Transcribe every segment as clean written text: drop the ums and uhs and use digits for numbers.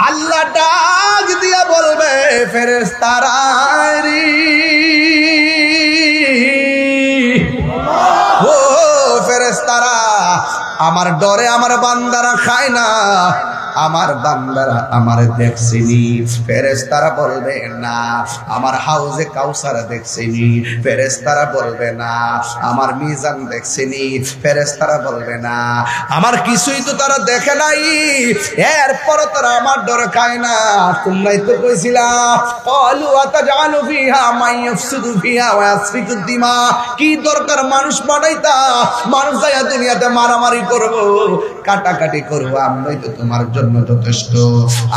আল্লাহ ডাক দিয়া বলবে ফেরেশতারা ও ফেরেশতারা, আমার ডরে আমার বান্দারা খায় না, আমার বান্দারা আমার দেখছিনি। ফেরেশতারা বলবে না আমার হাউজে কাউসার দেখছিনি। ফেরেশতারা বলবে না আমার মিজান দেখছিনি। ফেরেশতারা বলবে না আমার কিছুই তো তারা দেখে নাই, এরপর তারা আমার ডর খায় না। তোমরাই তো কইছিলা ক্বালু আতাজালু ফিহা মান ইফসিদু ফিহা ওয়া ইয়াসফিকু দিমা, কি দরকার মানুষ বানাইতা, মানুষ যায়া দুনিয়াতে মারামারি করব, কাটাকাটি করব, আমরাই তো তোমার জন্য যথেষ্ট।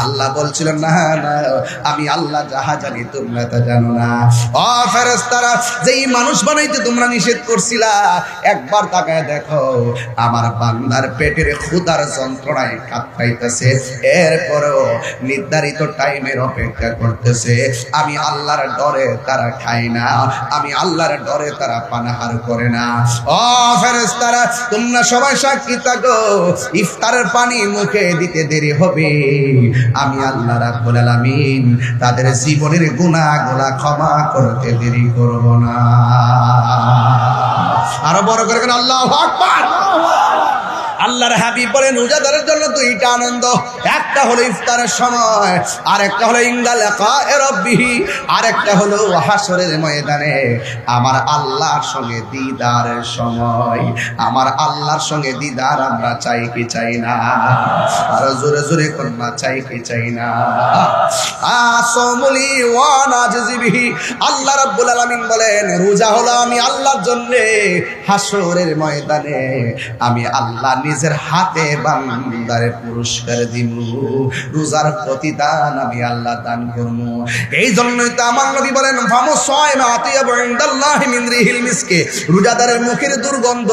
আল্লাহ বলছিলেন না না আমি আল্লাহ যাহা জানি তোমরা তা জানো না। ও ফেরেশতারা, যেই মানুষ বানাইতে তোমরা নিষেধ করছিলা, একবার তাকায় দেখো আমার বান্দার পেটের ক্ষুধার যন্ত্রণায় কাতরাইতেছে, এরপরও নির্ধারিত টাইমের অপেক্ষা করতেছে। আমি আল্লাহর ডরে তারা খায় না, আমি আল্লাহর ডরে তারা পানাহার করে না। ও ফেরেশতারা, তোমরা সবাই সাক্ষী থাকো, ইফতারের পানি মুখে দিতে দেরি হবে, আমি আল্লাহ রাব্বুল আলামিন তাদের জীবনের গুনাহগুলো ক্ষমা করতে দেরি করব না। আরো বড় করে আল্লাহু আকবার। আল্লাহর হাবিব বলেন রোজাদারের জন্য দুইটা আনন্দ, একটা হলো ইফতারের সময়, আর একটা হলো ইনদা লিকায়ে রাব্বিহি, আর একটা হলো হাসরের ময়দানে আমার আল্লাহর সঙ্গে দিদারের সময়। আমার আল্লাহর সঙ্গে দিদার আমরা চাই কি চাই না? আর জোরে জোরে কন্যা চাই কি চাই না? আসমুলি ওয়া নাজিবিহি, আল্লাহ রাব্বুল আলামিন বলেন রোজা হলো আমি আল্লাহর জন্য, হাসরের ময়দানে আমি আল্লাহ নিজের হাতে বান্দারে পুরস্কার দিব, রোজার প্রতিদান আমি আল্লাহ দান করব। এই জন্যই তো আমার নবী বলেন ফামুসায়মা আতিয়াবু ইনদাল্লাহি মিন রিহিল মিসকে, রোজাদারের মুখের দুর্গন্ধ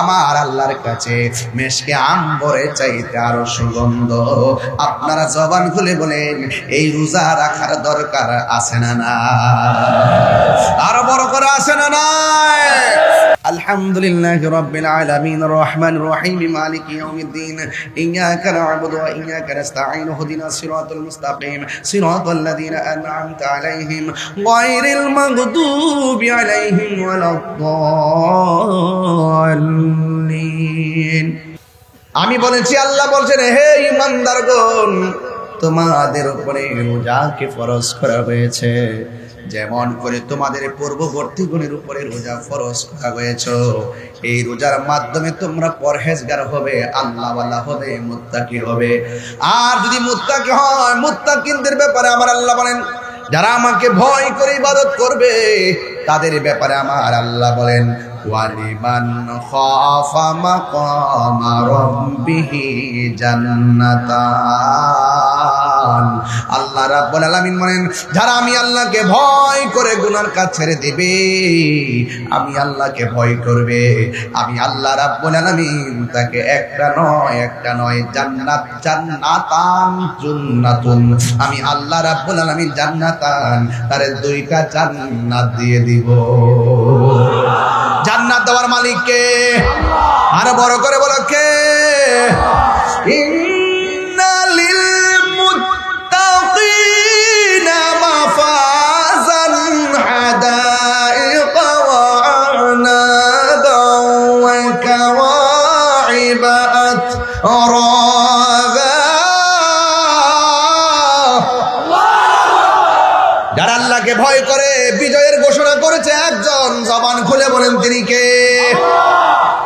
আমার আল্লাহর কাছে মেশকে আম্বরের চাইতে আরো সুগন্ধ। আপনারা জবান খুলে বলেন এই রোজা রাখার দরকার আছে না না? আরো বড় করে আছে না না? আলহামদুলিল্লাহি রাব্বিল আলামিন রহমানির রহিম মালিকি ইয়াউমিদ্দিন ইয়্যাকা না'বুদু ওয়া ইয়্যাকা নাস্তাঈন ইহদিনাস সিরাতাল মুস্তাকিম সিরাতাল লাযীনা আন'আমতা আলাইহিম গায়রিল মাগদুবি আলাইহিম ওয়ালাদ-দাল্লিন। আমি বলেছি আল্লাহ বলছেন হে ঈমানদারগণ, তোমাদের উপরে রোজাকে ফরজ করা হয়েছে যেমন করে তোমাদের পূর্ববর্তী গণের উপরে রোজা ফরজ করা হয়েছে। এই রোজার মাধ্যমে তোমরা পরহেজগার হবে, আল্লাহওয়ালা হবে, মুত্তাকি হবে। আর যদি মুত্তাকি হয়, মুত্তাকিনদের ব্যাপারে আমার আল্লাহ বলেন যারা আমাকে ভয় করে ইবাদত করবে তাদের ব্যাপারে আমার আল্লাহ বলেন ওয়ালিমান খাফা মাকামা রাব্বিহি জান্নাতান। আল্লাহ রাব্বুল আলামিন বলেন যারা আমি আল্লাহকে ভয় করে গুনার কাজ ছেড়ে দিবে, আমি আল্লাহকে ভয় করবে, আমি আল্লাহ রাব্বুল আলামিন তাকে একটা নয় জান্নাত, জান্নাতান জান্নাতুন, আমি আল্লাহ রাব্বুল আলামিন জান্নাতান তারে দুইটা জান্নাত দিয়ে দিব। জান্নাত দেওয়ার মালিক কে? আরো বড় করে বলো কে? ইন্না লিল মুত্তাকিনা মাফাজান হাদাইকা ওয়া আনাবা ওয়া কাওয়াইবা আতরাবা। যারা আল্লাহকে ভয় করে বিজয়ের ঘোষণা করেছে একজন, জবান খুলে বলেন তিনি কে?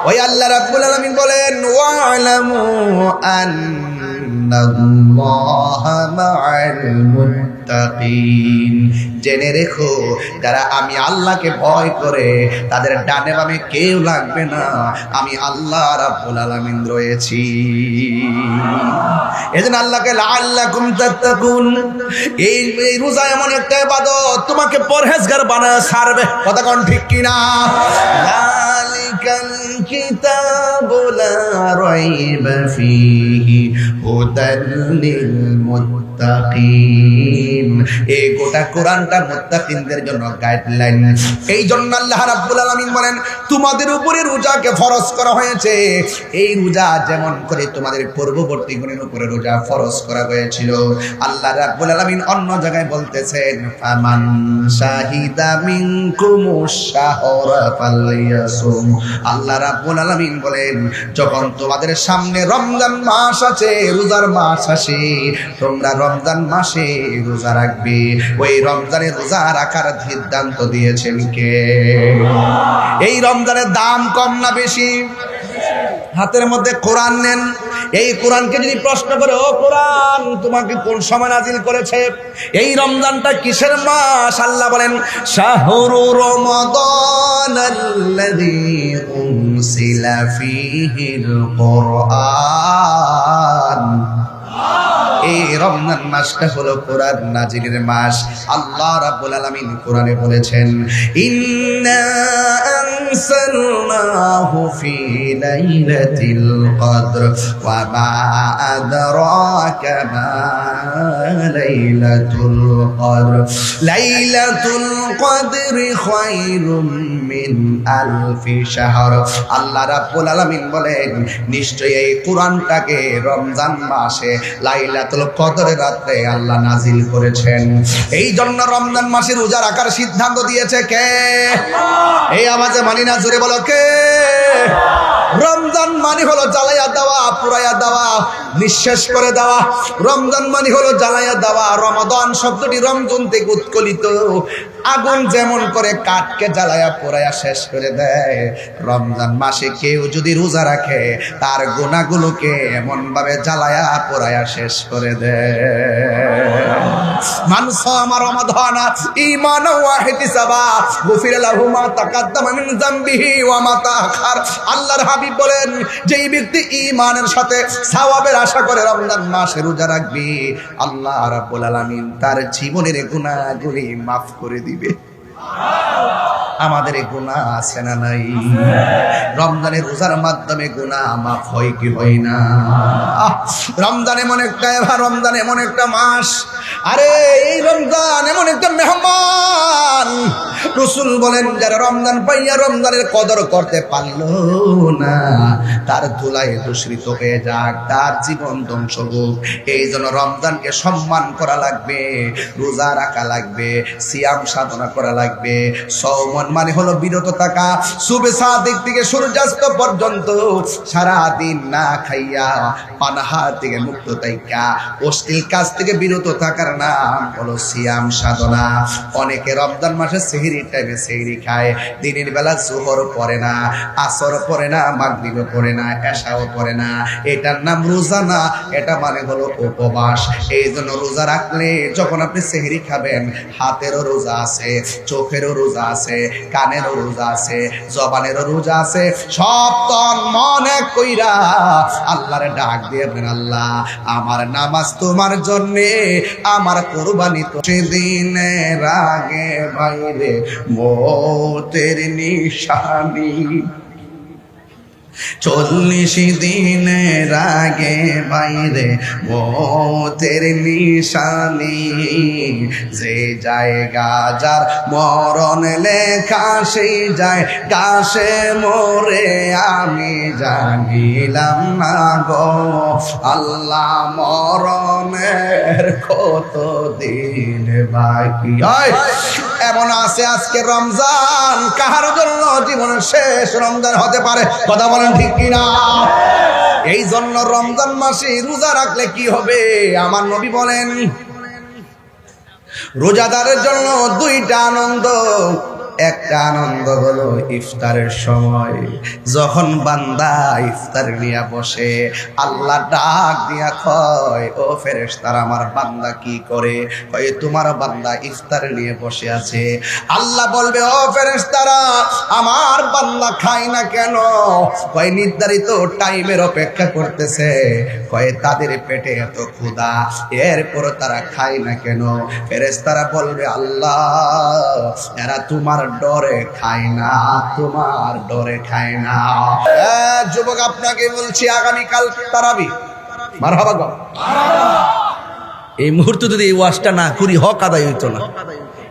ওই আল্লাহ রাব্বুল আলামিন বলেন ওয়া'লামু আন্নাল্লাহা মা'আল মুত্তাকিন, জেনে রেখো যারা আমি আল্লাহকে ভয় করে তাদের ডানে বামে কেউ লাগবে না, আমি আল্লাহ রাব্বুল আলামিন রয়েছি। এজন্য আল্লাহকে লাআল্লাকুম তাত্তাকুন, এই রোজা এমন একটা ইবাদত তোমাকে পরহেজগার বানায় ছাড়বে। কথা কোন ঠিক কিনা? যালিকাল কিতাবু লা রাইবা ফীহি হুদাল লিল মুত্তাকিন। এই গোটা কোরআনটা মুত্তাকিনদের জন্য গাইডলাইন। এই জন্য আল্লাহ রাব্বুল আলামিন বলেন, তোমাদের উপরে রোজাকে ফরজ করা হয়েছে। এই রোজা যেমন করে তোমাদের পূর্ববর্তী গণের উপরে রোজা ফরজ করা হয়েছিল। আল্লাহ রাব্বুল আলামিন অন্য জায়গায় বলতেছেন, ফামান শাহিদা মিনকুমুশ শাহরা ফালইয়াসুম। আল্লাহ রাব্বুল আলামিন বলেন, যখন তোমাদের সামনে রমজান মাস আছে, রোজার মাস আসে, তোমরা রমজান মাসে রোজা রাখবে। ওই রমজানে রোজা রাখার সিদ্ধান্ত দিয়েছেন কে? এই রমজানের দাম কম না বেশি? হাতের মধ্যে কোরআন নেন, এই কোরআনকে যদি প্রশ্ন করে, ও কোরআন তোমাকে কোন সময় নাজিল করেছে? এই রমজানটা কিসের মাস? আল্লাহ বলেন, শাহরু রমাদানাল্লাযী উনসিলা ফীহিল কুরআন। এই রমজান মাসটা হলো কোরআন নাজিলের মাস। আল্লাহ রাব্বুল আলামিন কোরআনে বলেছেন, ইন্না আনসালনাহু ফি লাইলাতিল কদর ওয়া মা আদরাকা মা লাইলাতুল কদর লাইলাতুল কদরি খায়রুম মিন আলফি শাহর। আল্লাহ রাব্বুল আলামিন বলেন, নিশ্চয়ই এই কোরআনটাকে রমজান মাসে লাইলাতুল কদরের রাতে আল্লাহ নাজিল করেছেন। এই জন্য রমজান মাসে রোজা রাখার সিদ্ধান্ত দিয়েছে কে? এই আওয়াজে মানি না, জোরে বলো কে? রমজান মানে হলো জ্বালাইয়া দেওয়া, পুরাইয়া দেওয়া, নিঃশেষ করে দেওয়া। রমজান মানে হলো জ্বালাইয়া দেওয়া। রমাদান শব্দটি রমজান থেকে উৎকলিত। আগুন যেমন করে কাঠকে জ্বালাইয়া পোড়াইয়া শেষ করে দেয়, রমজান মাসে কেউ যদি রোজা রাখে তার গুনাহগুলোকে এমন ভাবে জ্বালাইয়া পোড়াইয়া শেষ করে দেয়। মান সামা রমাদানা ঈমানান ওয়া ইহতিসাবা গুফিরা লাহু মা তাকাদ্দামা মিন যামবিহি ওয়া মা তাআখার। আল্লাহর হাবিব বলেন, যেই ব্যক্তি ঈমানের সাথে সওয়াবের আশা করে রমজান মাসে রোজা রাখবে, আল্লাহ রাব্বুল আলামিন তার জীবনের গুনাহগুলি মাফ করে দিবে। আমাদের গুনাহ আছে না নাই? রমজানের রোজার মাধ্যমে গুনাহ মাফ হয় কি হয় না? রমজান এমন একটা, রমজান এমন একটা মাস, আরে এই রমজান এমন একটা মেহমান। রাসূল বলেন, যারা রমজান পাইয়া রমজানের কদর করতে পারলো না, তার ধুলায় দূষিত হয়ে যাক, তার জীবন ধ্বংস হোক। এই জন্য রমজানকে সম্মান করা লাগবে, রোজা রাখা লাগবে, সিয়াম সাধনা করা লাগবে। সওমন মানে হলো বিরত থাকা, সুবে সাদিক থেকে সূর্যাস্ত পর্যন্ত সারা দিন না খাইয়া পানাহার থেকে মুক্ত থাকা, অশ্লীল কাজ থেকে বিরত থাকার নাম হলো সিয়াম সাধনা। অনেকে রমজান মাসে সেহরির টাইমে সেহরি খায়, দিনের বেলা জোহর পড়ে না, আসর পড়ে না, মাগরিব পড়ে না, এশাও পড়ে না। এটার নাম রোজা না, এটা মানে হলো উপবাস। এই জন্য রোজা রাখলে যখন আপনি সেহরি খাবেন, হাতেরও রোজা আছে, চোখেরও রোজা আছে, কানেরও রোজা আছে, জবানেরও রোজা আছে। সব তন মন এক কইরা আল্লাহরে ডাক দিয়ে বলেন, আল্লাহ আমার নামাজ তোমার জন্যে, আমার কোরবানি তো সেদিনের আগে বাইরে মৌতের নিশানি। 40 দিনের আগে বাইরে মৌতের নিশানি। যে জায়গা যার মরণ লেখা, সেই জায়গা সে মরে আমি জানিলাম না গো। আল্লাহ মরণের কত দিন বাকি। এমন আছে আজকে রমজান, কাহার জন্য জীবনের শেষ রমজান হতে পারে। কথা বলেন ঠিক কিনা? এই জন্য রমজান মাসে রোজা রাখলে কি হবে? আমার নবী বলেন, রোজাদারের জন্য 2টা আনন্দ। একটা আনন্দ হলো ইফতারের সময়, যখন বান্দা ইফতার নিয়ে বসে, আল্লাহ ডাক দিয়া কয়, ও ফেরেশতারা আমার বান্দা কি করে? কয় তোমার বান্দা ইফতার নিয়ে বসে আছে। আল্লাহ বলবে, ও ফেরেশতারা আমার বান্দা খায় না কেন? কয় নির্ধারিত টাইমের অপেক্ষা করতেছে। কয় তাদের পেটে এত ক্ষুধা, এরপর তারা খায় না কেন? ফেরেশতারা বলবে, আল্লাহ এরা তোমার ডরে খাই না, তোমার ডরে খাই না। যুবক আপনাকে বলছি, আগামীকাল তারাবি। মারহাবা গো। এই মুহূর্তে যদি এই ওয়াজটা না করি হক আদায় হইতো না।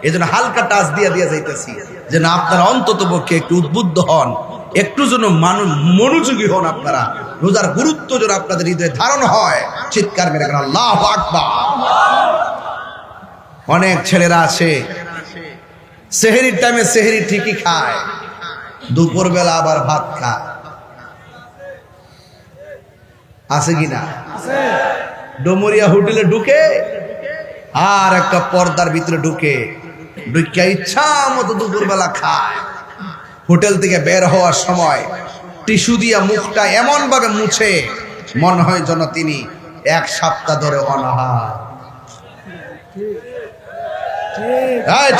এই জন্য হালকা টাচ দিয়ে যাইতেছি, যেন আপনারা অন্তত পক্ষে একটু উদ্বুদ্ধ হন, একটু যেন মনোযোগী হন। আপনারা রোজার গুরুত্ব যেন আপনাদের হৃদয়ে ধারণ হয়। চিৎকার মেরে কেন আল্লাহু আকবার। অনেক ছেলেরা আছে সেহরির টাইমে সেহরি ঠিকই খায়, দুপুর বেলা আবার ভাত খায়। আছে কিনা? ডোমরিয়া হোটেলে ঢুকে আর একটা পর্দার ভিতরে ঢুকে ইচ্ছা মতো দুপুর বেলা খায়। হোটেল থেকে বের হওয়ার সময় টিস্যু দিয়া মুখটা এমন ভাবে মুছে মনে হয় যেন তিনি এক সপ্তাহ ধরে অনাহার।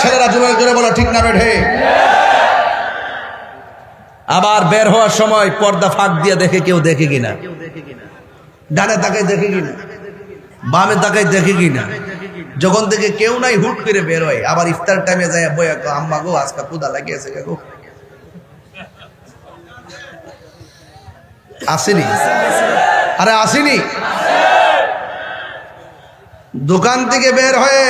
ছেলেরা জোরে বলো ঠিক না বেঠে? আবার বের হওয়ার সময় পর্দা ফাঁক দিয়ে দেখে কেউ দেখে কিনা, ডানে তাকায় দেখে কিনা, বামে তাকায় দেখে কিনা। যখন থেকে কেউ নাই হুট করে বের হয়, আবার ইফতার টাইমে যায় বই আম্মা গো আজকে ক্ষুধা লাগিয়েছে গো। আসেনি? আরে আসেনি? দোকান থেকে বের হয়ে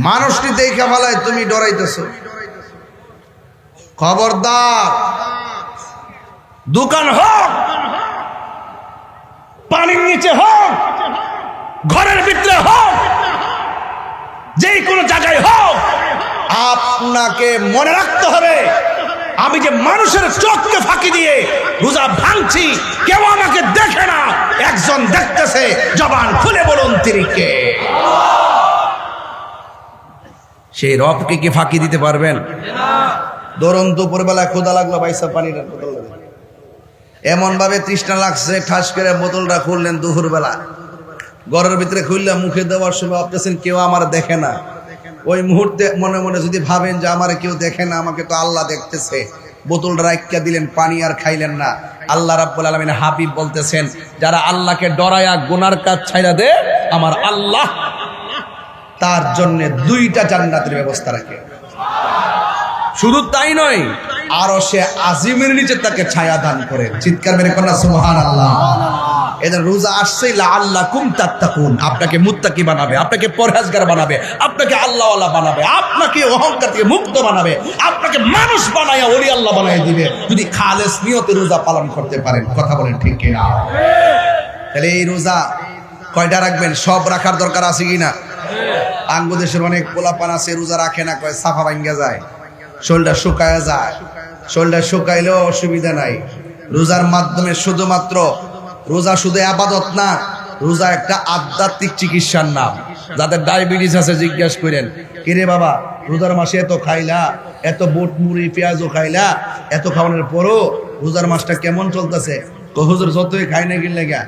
মানুষটি দেখে ফেলায়, তুমি ডরাইতেছ। খবরদার, দোকান হোক, পানির নিচে হোক, ঘরের ভিতরে হোক, যেই কোনো জায়গায় হোক, আপনাকে মনে রাখতে হবে আমি যে মানুষের চোখকে ফাঁকি দিয়ে রোজা ভাঙছি, কেউ আমাকে দেখে না, একজন দেখতেছে। জবান খুলে বলুন তিনি কে? সেই রবকে কি ফাঁকি দিতে পারবেন? ধরুন দুপুরবেলা ক্ষুধা লাগলো, বাইসা পানির বোতল এমন ভাবে তৃষ্ণা লাগছে, ঠাস করে বোতলটা খুললেন দুপুর বেলা, ঘরের ভিতরে খুললাম, মুখে দেওয়ার সময় ভাবতেছেন কেউ আমার দেখে না। ওই মুহূর্তে মনে মনে যদি ভাবেন যে আমার কেউ দেখে না, আমাকে তো আল্লাহ দেখতেছে, বোতলটা রাখিয়া দিলেন, পানি আর খাইলেন না। আল্লাহ রাব্বুল আলামিন হাবিব বলতেছেন, যারা আল্লাহকে ডরায়া গুনার কাজ ছাইড়া দে, আমার আল্লাহ তার জন্য 2টা জান্নাতের ব্যবস্থা রাখে। শুধু তাই নয়, আরো সে আজিমের নিচে তাকে ছায়া দান করে। চিৎকার মেরে কন্যা সুবহানাল্লাহ। এদের রোজা আসছে লাআল্লাকুম তাত্তাকুন, আপনাকে মুত্তাকি বানাবে, আপনাকে পরহেজগার বানাবে, আপনাকে আল্লাহওয়ালা বানাবে, আপনাকে অহংকার থেকে মুক্ত বানাবে, আপনাকে মানুষ বানায়া ওলি আল্লাহ বানায় দিবে, যদি খালেস নিয়তে রোজা পালন করতে পারেন। কথা বলেন ঠিক কিনা? তাহলে এই রোজা কয়টা রাখবেন? সব রাখার দরকার আছে কিনা? বাংলাদেশের অনেক পোলাপান আছে রোজা রাখে না, কয় সাফা ভাঙ্গা যায়, শরীরটা শুকায়া যায়। শরীরটা শুকাইলেও অসুবিধা নাই। রোজার মাধ্যমে শুধুমাত্র রোজা শুধু আবাদত না, রোজা একটা আধ্যাত্মিক চিকিৎসার নাম। যাদের ডায়াবেটিস আছে জিজ্ঞাসা করেন, কিরে বাবা রোজার মাসে এত খাইলা, এত বুট মুড়ি পেঁয়াজও খাইলা, এত খাওয়ানোর পরও রোজার মাসটা কেমন চলতেছে? হুজুর যতই খাই না গেলে গা,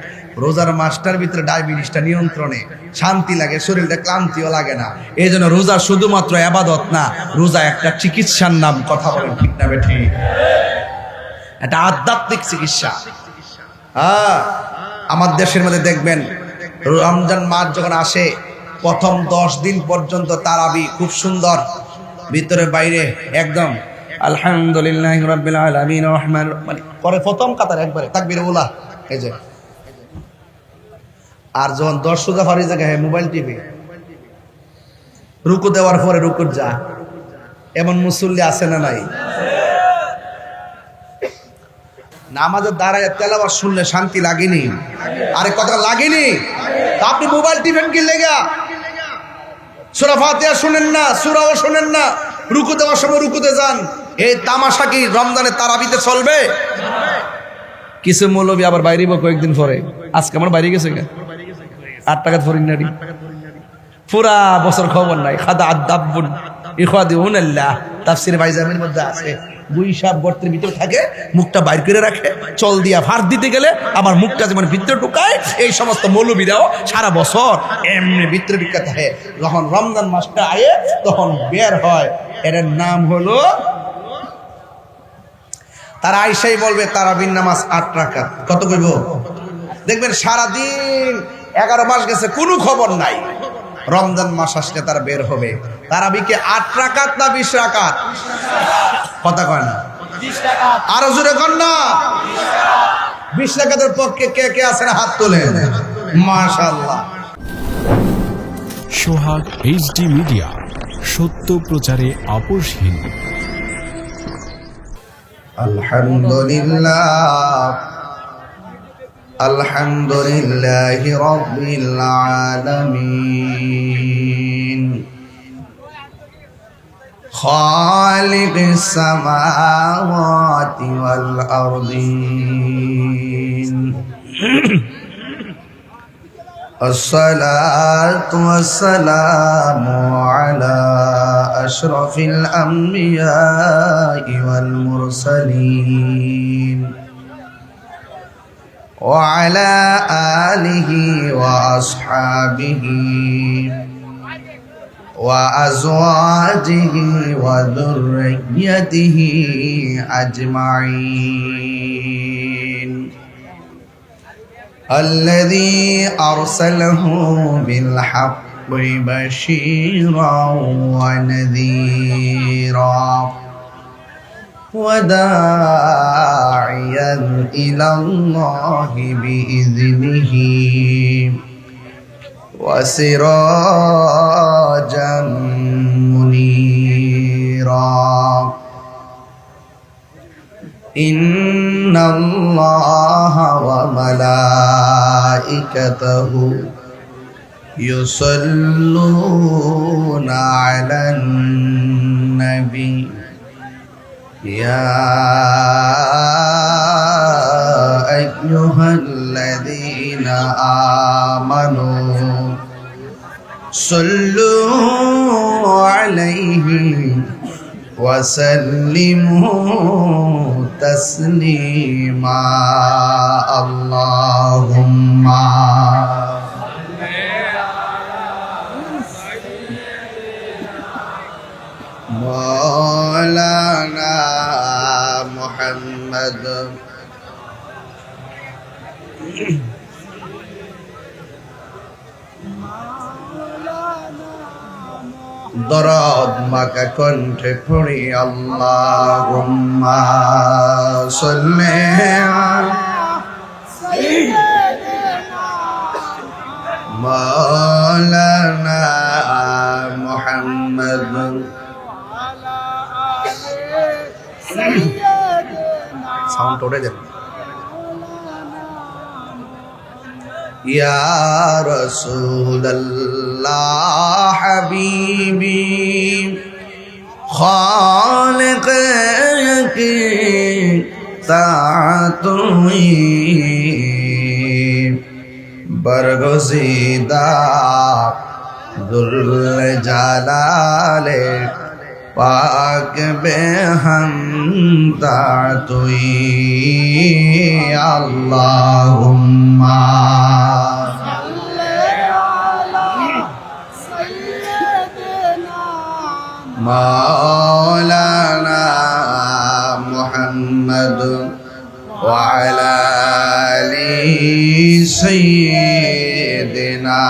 রোজার মাসটার ভিতরে ডায়াবেটিসটা নিয়ন্ত্রণে, শান্তি লাগে, শরীরটা ক্লান্তিও লাগে না। এই জন্য রোজা শুধুমাত্র আবাদত না, রোজা একটা চিকিৎসার নাম। কথা বলেন ঠিক না বেঠি? একটা আধ্যাত্মিক চিকিৎসা। আমার দেশের মধ্যে দেখবেন রমজান মাস যখন আসে, প্রথম 10 দিন পর্যন্ত তারাবি খুব সুন্দর, ভিতরে বাইরে একদম আলহামদুলিল্লাহি রাব্বিল আলামিন রহমান মানে করে প্রথম কাতার একবারে তাকবীর উলা। এই যে আর যখন 10 সুজা ফারি জায়গায় মোবাইল টিভি, রুকু দেওয়ার পরে রুকুর যা, এমন মুসল্লি আছে না নাই? নামাজের দাঁড়ায় তেলাওয়াত শুনলে শান্তি লাগেনি? আরে কথা লাগেনি? আপনি মোবাইল টিভেন কি লেগা? সূরা ফাতিহা শুনেন না, সূরাও শুনেন না, রুকু দেওয়ার সময় রুকুতে যান। এই তামাশা কি রমজানের তারাবিতে চলবে? কিছু মৌলবী আবার বাইরেব কয়েকদিন পরে, আজকে আমার বাইরে গেছে 8 টাকা ফরিনারি, পুরা বছর খবর নাই। খাদা আদাবুন ইখাদিউনাল্লাহ, তাফসীর বাইজামির মধ্যে আছে। দুই সাপ গর্তের ভিতরে থাকে, মুখটা বাইর করে রাখে, চল দিয়া ফার দিতে গেলে আমার মুখটা যেমন ভিতরে ঢুকায়, এই সমস্ত মৌলবীরাও সারা বছর এমনি ভিতরে ঢুকা থাকে। যখন রমজান মাসটা আয়ে তখন বের হয়। এর নাম হলো, তারা আইসাই বলবে তারাবির নামাজ 8 রাকাত। কত কইব? দেখবেন সারাদিন 11 মাস গেছে, কোনো খবর নাই। রমজান মাস আসলে তারা বের হবে। তারাবি কি 8 রাকাত না 20 রাকাত? কথা কয় না, 20 টাকা। আরো জোরে কর না। 20 রাকাতের পক্ষে কে কে আছেন হাত তোলেন। মাশাআল্লাহ। সোহাগ এইচডি মিডিয়া, সত্য প্রচারে আপোষহীন। আলহামদুলিল্লাহ, আলহামদুলিল্লাহি রাব্বিল আলামিন, খালিকিস সামাওয়াতি ওয়াল আরদিন। الصلاة والسلام على أشرف الأنبياء والمرسلين وعلى آله وأصحابه وأزواجه وذريته أجمعين، الذي أرسله بالحق بشيرا ونذيرا وداعيا إلى الله بإذنه وسراجا منيرا. إن الله وملائكته يصلون على النبي يا أيها الذين آمنوا صلوا عليه وسلموا تسليما. اللهم مولانا محمد দরদ মাকা কণ্ঠে পড়ি আল্লাহুম্মা সাল্লি মাওলানা মুহাম্মদ সাউন্ড ওরে দেন। ইয়া রাসূলুল্লাহ হাবিবি খালিক কি তাতুই বরগজিদা দুল জালালে পাক বেহামদা তুই। আল্লাহুম্মা মাওলানা মুহাম্মদ ওয়া আলা আলি সাইয়্যিদিনা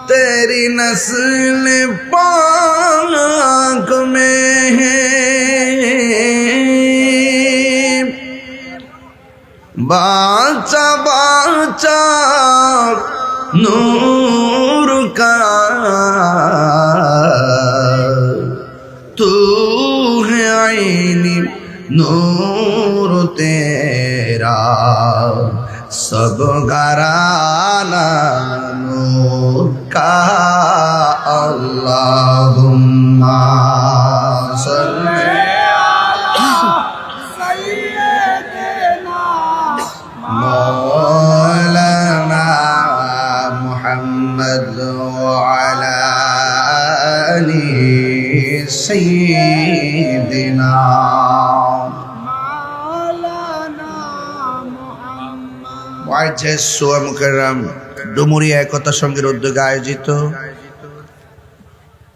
तेरी नस्ल पाक में है बाचा बाचा नूर का तू है आईनी नूर तेरा सब घराना नूर का। अल्लाहुम्मा सल्ली मौलाना मुहम्मद वअला आलि सय्यिदिना। মুআজ্জাজ সোয়া মুকাররম ডুমুরিয়া একতা সংঘের উদ্যোগে আয়োজিত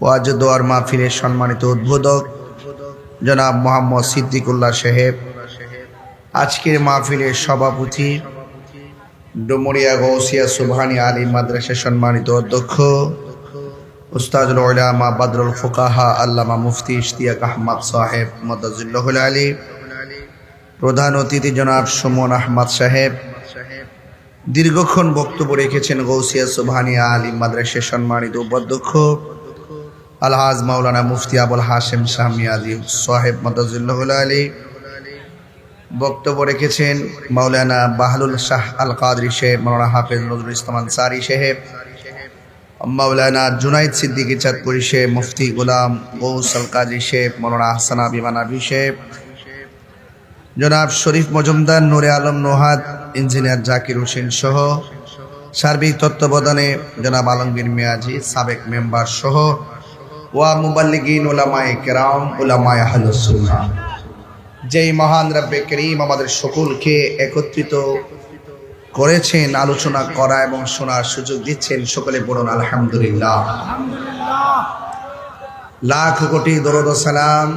ওয়াজ দোয়ার মাহফিলের সম্মানিত উদ্বোধক জনাব মোহাম্মদ সিদ্দিকুল্লাহ সাহেব, আজকের মাহফিলের সভাপতি ডুমুরিয়া গৌসিয়া সুবহানী আলী মাদ্রাসা সম্মানিত অধ্যক্ষ উস্তাদুল উলামা বদরুল ফুকাহা আল্লামা মুফতি ইশতিয়াক আহমদ সাহেব মদাজিল্লাহুল আলী, প্রধান অতিথি জনাব সুমন আহমদ সাহেব, দীর্ঘক্ষণ বক্তব্য রেখেছেন গৌসিয়া সুবহানী আলী মাদ্রাসা সম্মানিত উপাধ্যক্ষ আলহাজ মাওলানা মুফতি আবুল হাশেম শাহ মিয়াজি সাহেব মদাজিল্লাহুল আলী, বক্তব্য রেখেছেন মাওলানা বাহলুল শাহ আল কাদরি সাহেব, মাওলানা হাফেজ নজরুল ইসলাম আনসারী সাহেব, মাওলানা জুনাইদ সিদ্দিকী চাঁদপুরি সাহেব, মুফতি গোলাম গৌস আল কাজী সাহেব, মাওলানা আহসান বিমান আবি সাহেব, জনাব শরীফ মজুমদার, নূরে আলম নোহাদ, ইঞ্জিনিয়ার জাকির হোসেন সহ সার্বিক তত্ত্বাবধানে জনাব আলমগীর মিয়াজি সাবেক মেম্বার সহ ওয়া মুবাল্লিগিন উলামায়ে কেরাম উলামায়ে আহলুস সুন্নাহ, যেই মহান রব্বে করিম আমাদের সকলকে একত্রিত করেছেন আলোচনা করা এবং শোনার সুযোগ দিচ্ছেন, সকলে বলুন আলহামদুলিল্লাহ। লাখ কোটি দরুদ ও সালাম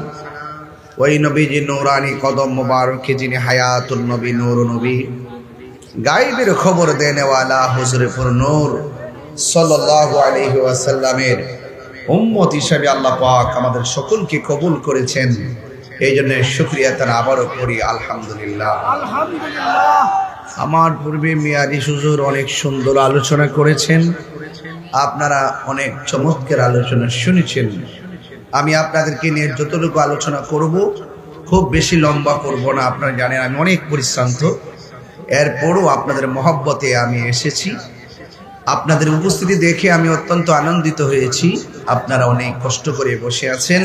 ওই নবীজি নূরানি কদম মুবারকে যিনি হায়াতুল নবী, নূর নবী, গায়বের খবর দেনেওয়ালা হুজুরে পুর নূর সাল্লাল্লাহু আলাইহি ওয়াসাল্লামের উম্মত হিসেবে আল্লাহ পাক আমাদের সকলকে কবুল করেছেন। এই জন্য শুকরিয়া তার আবারও করি আলহামদুলিল্লাহ। আমার পূর্বে মিয়াজি হুজুর অনেক সুন্দর আলোচনা করেছেন, আপনারা অনেক চমৎকার আলোচনা শুনেছেন। আমি আপনাদেরকে নিয়ে যতটুকু আলোচনা করব খুব বেশি লম্বা করব না, আপনারা জানেন আমি অনেক পরিশ্রান্ত, এরপরও আপনাদের মহব্বতে আমি এসেছি। আপনাদের উপস্থিতি দেখে আমি অত্যন্ত আনন্দিত হয়েছি। আপনারা অনেক কষ্ট করে বসে আছেন।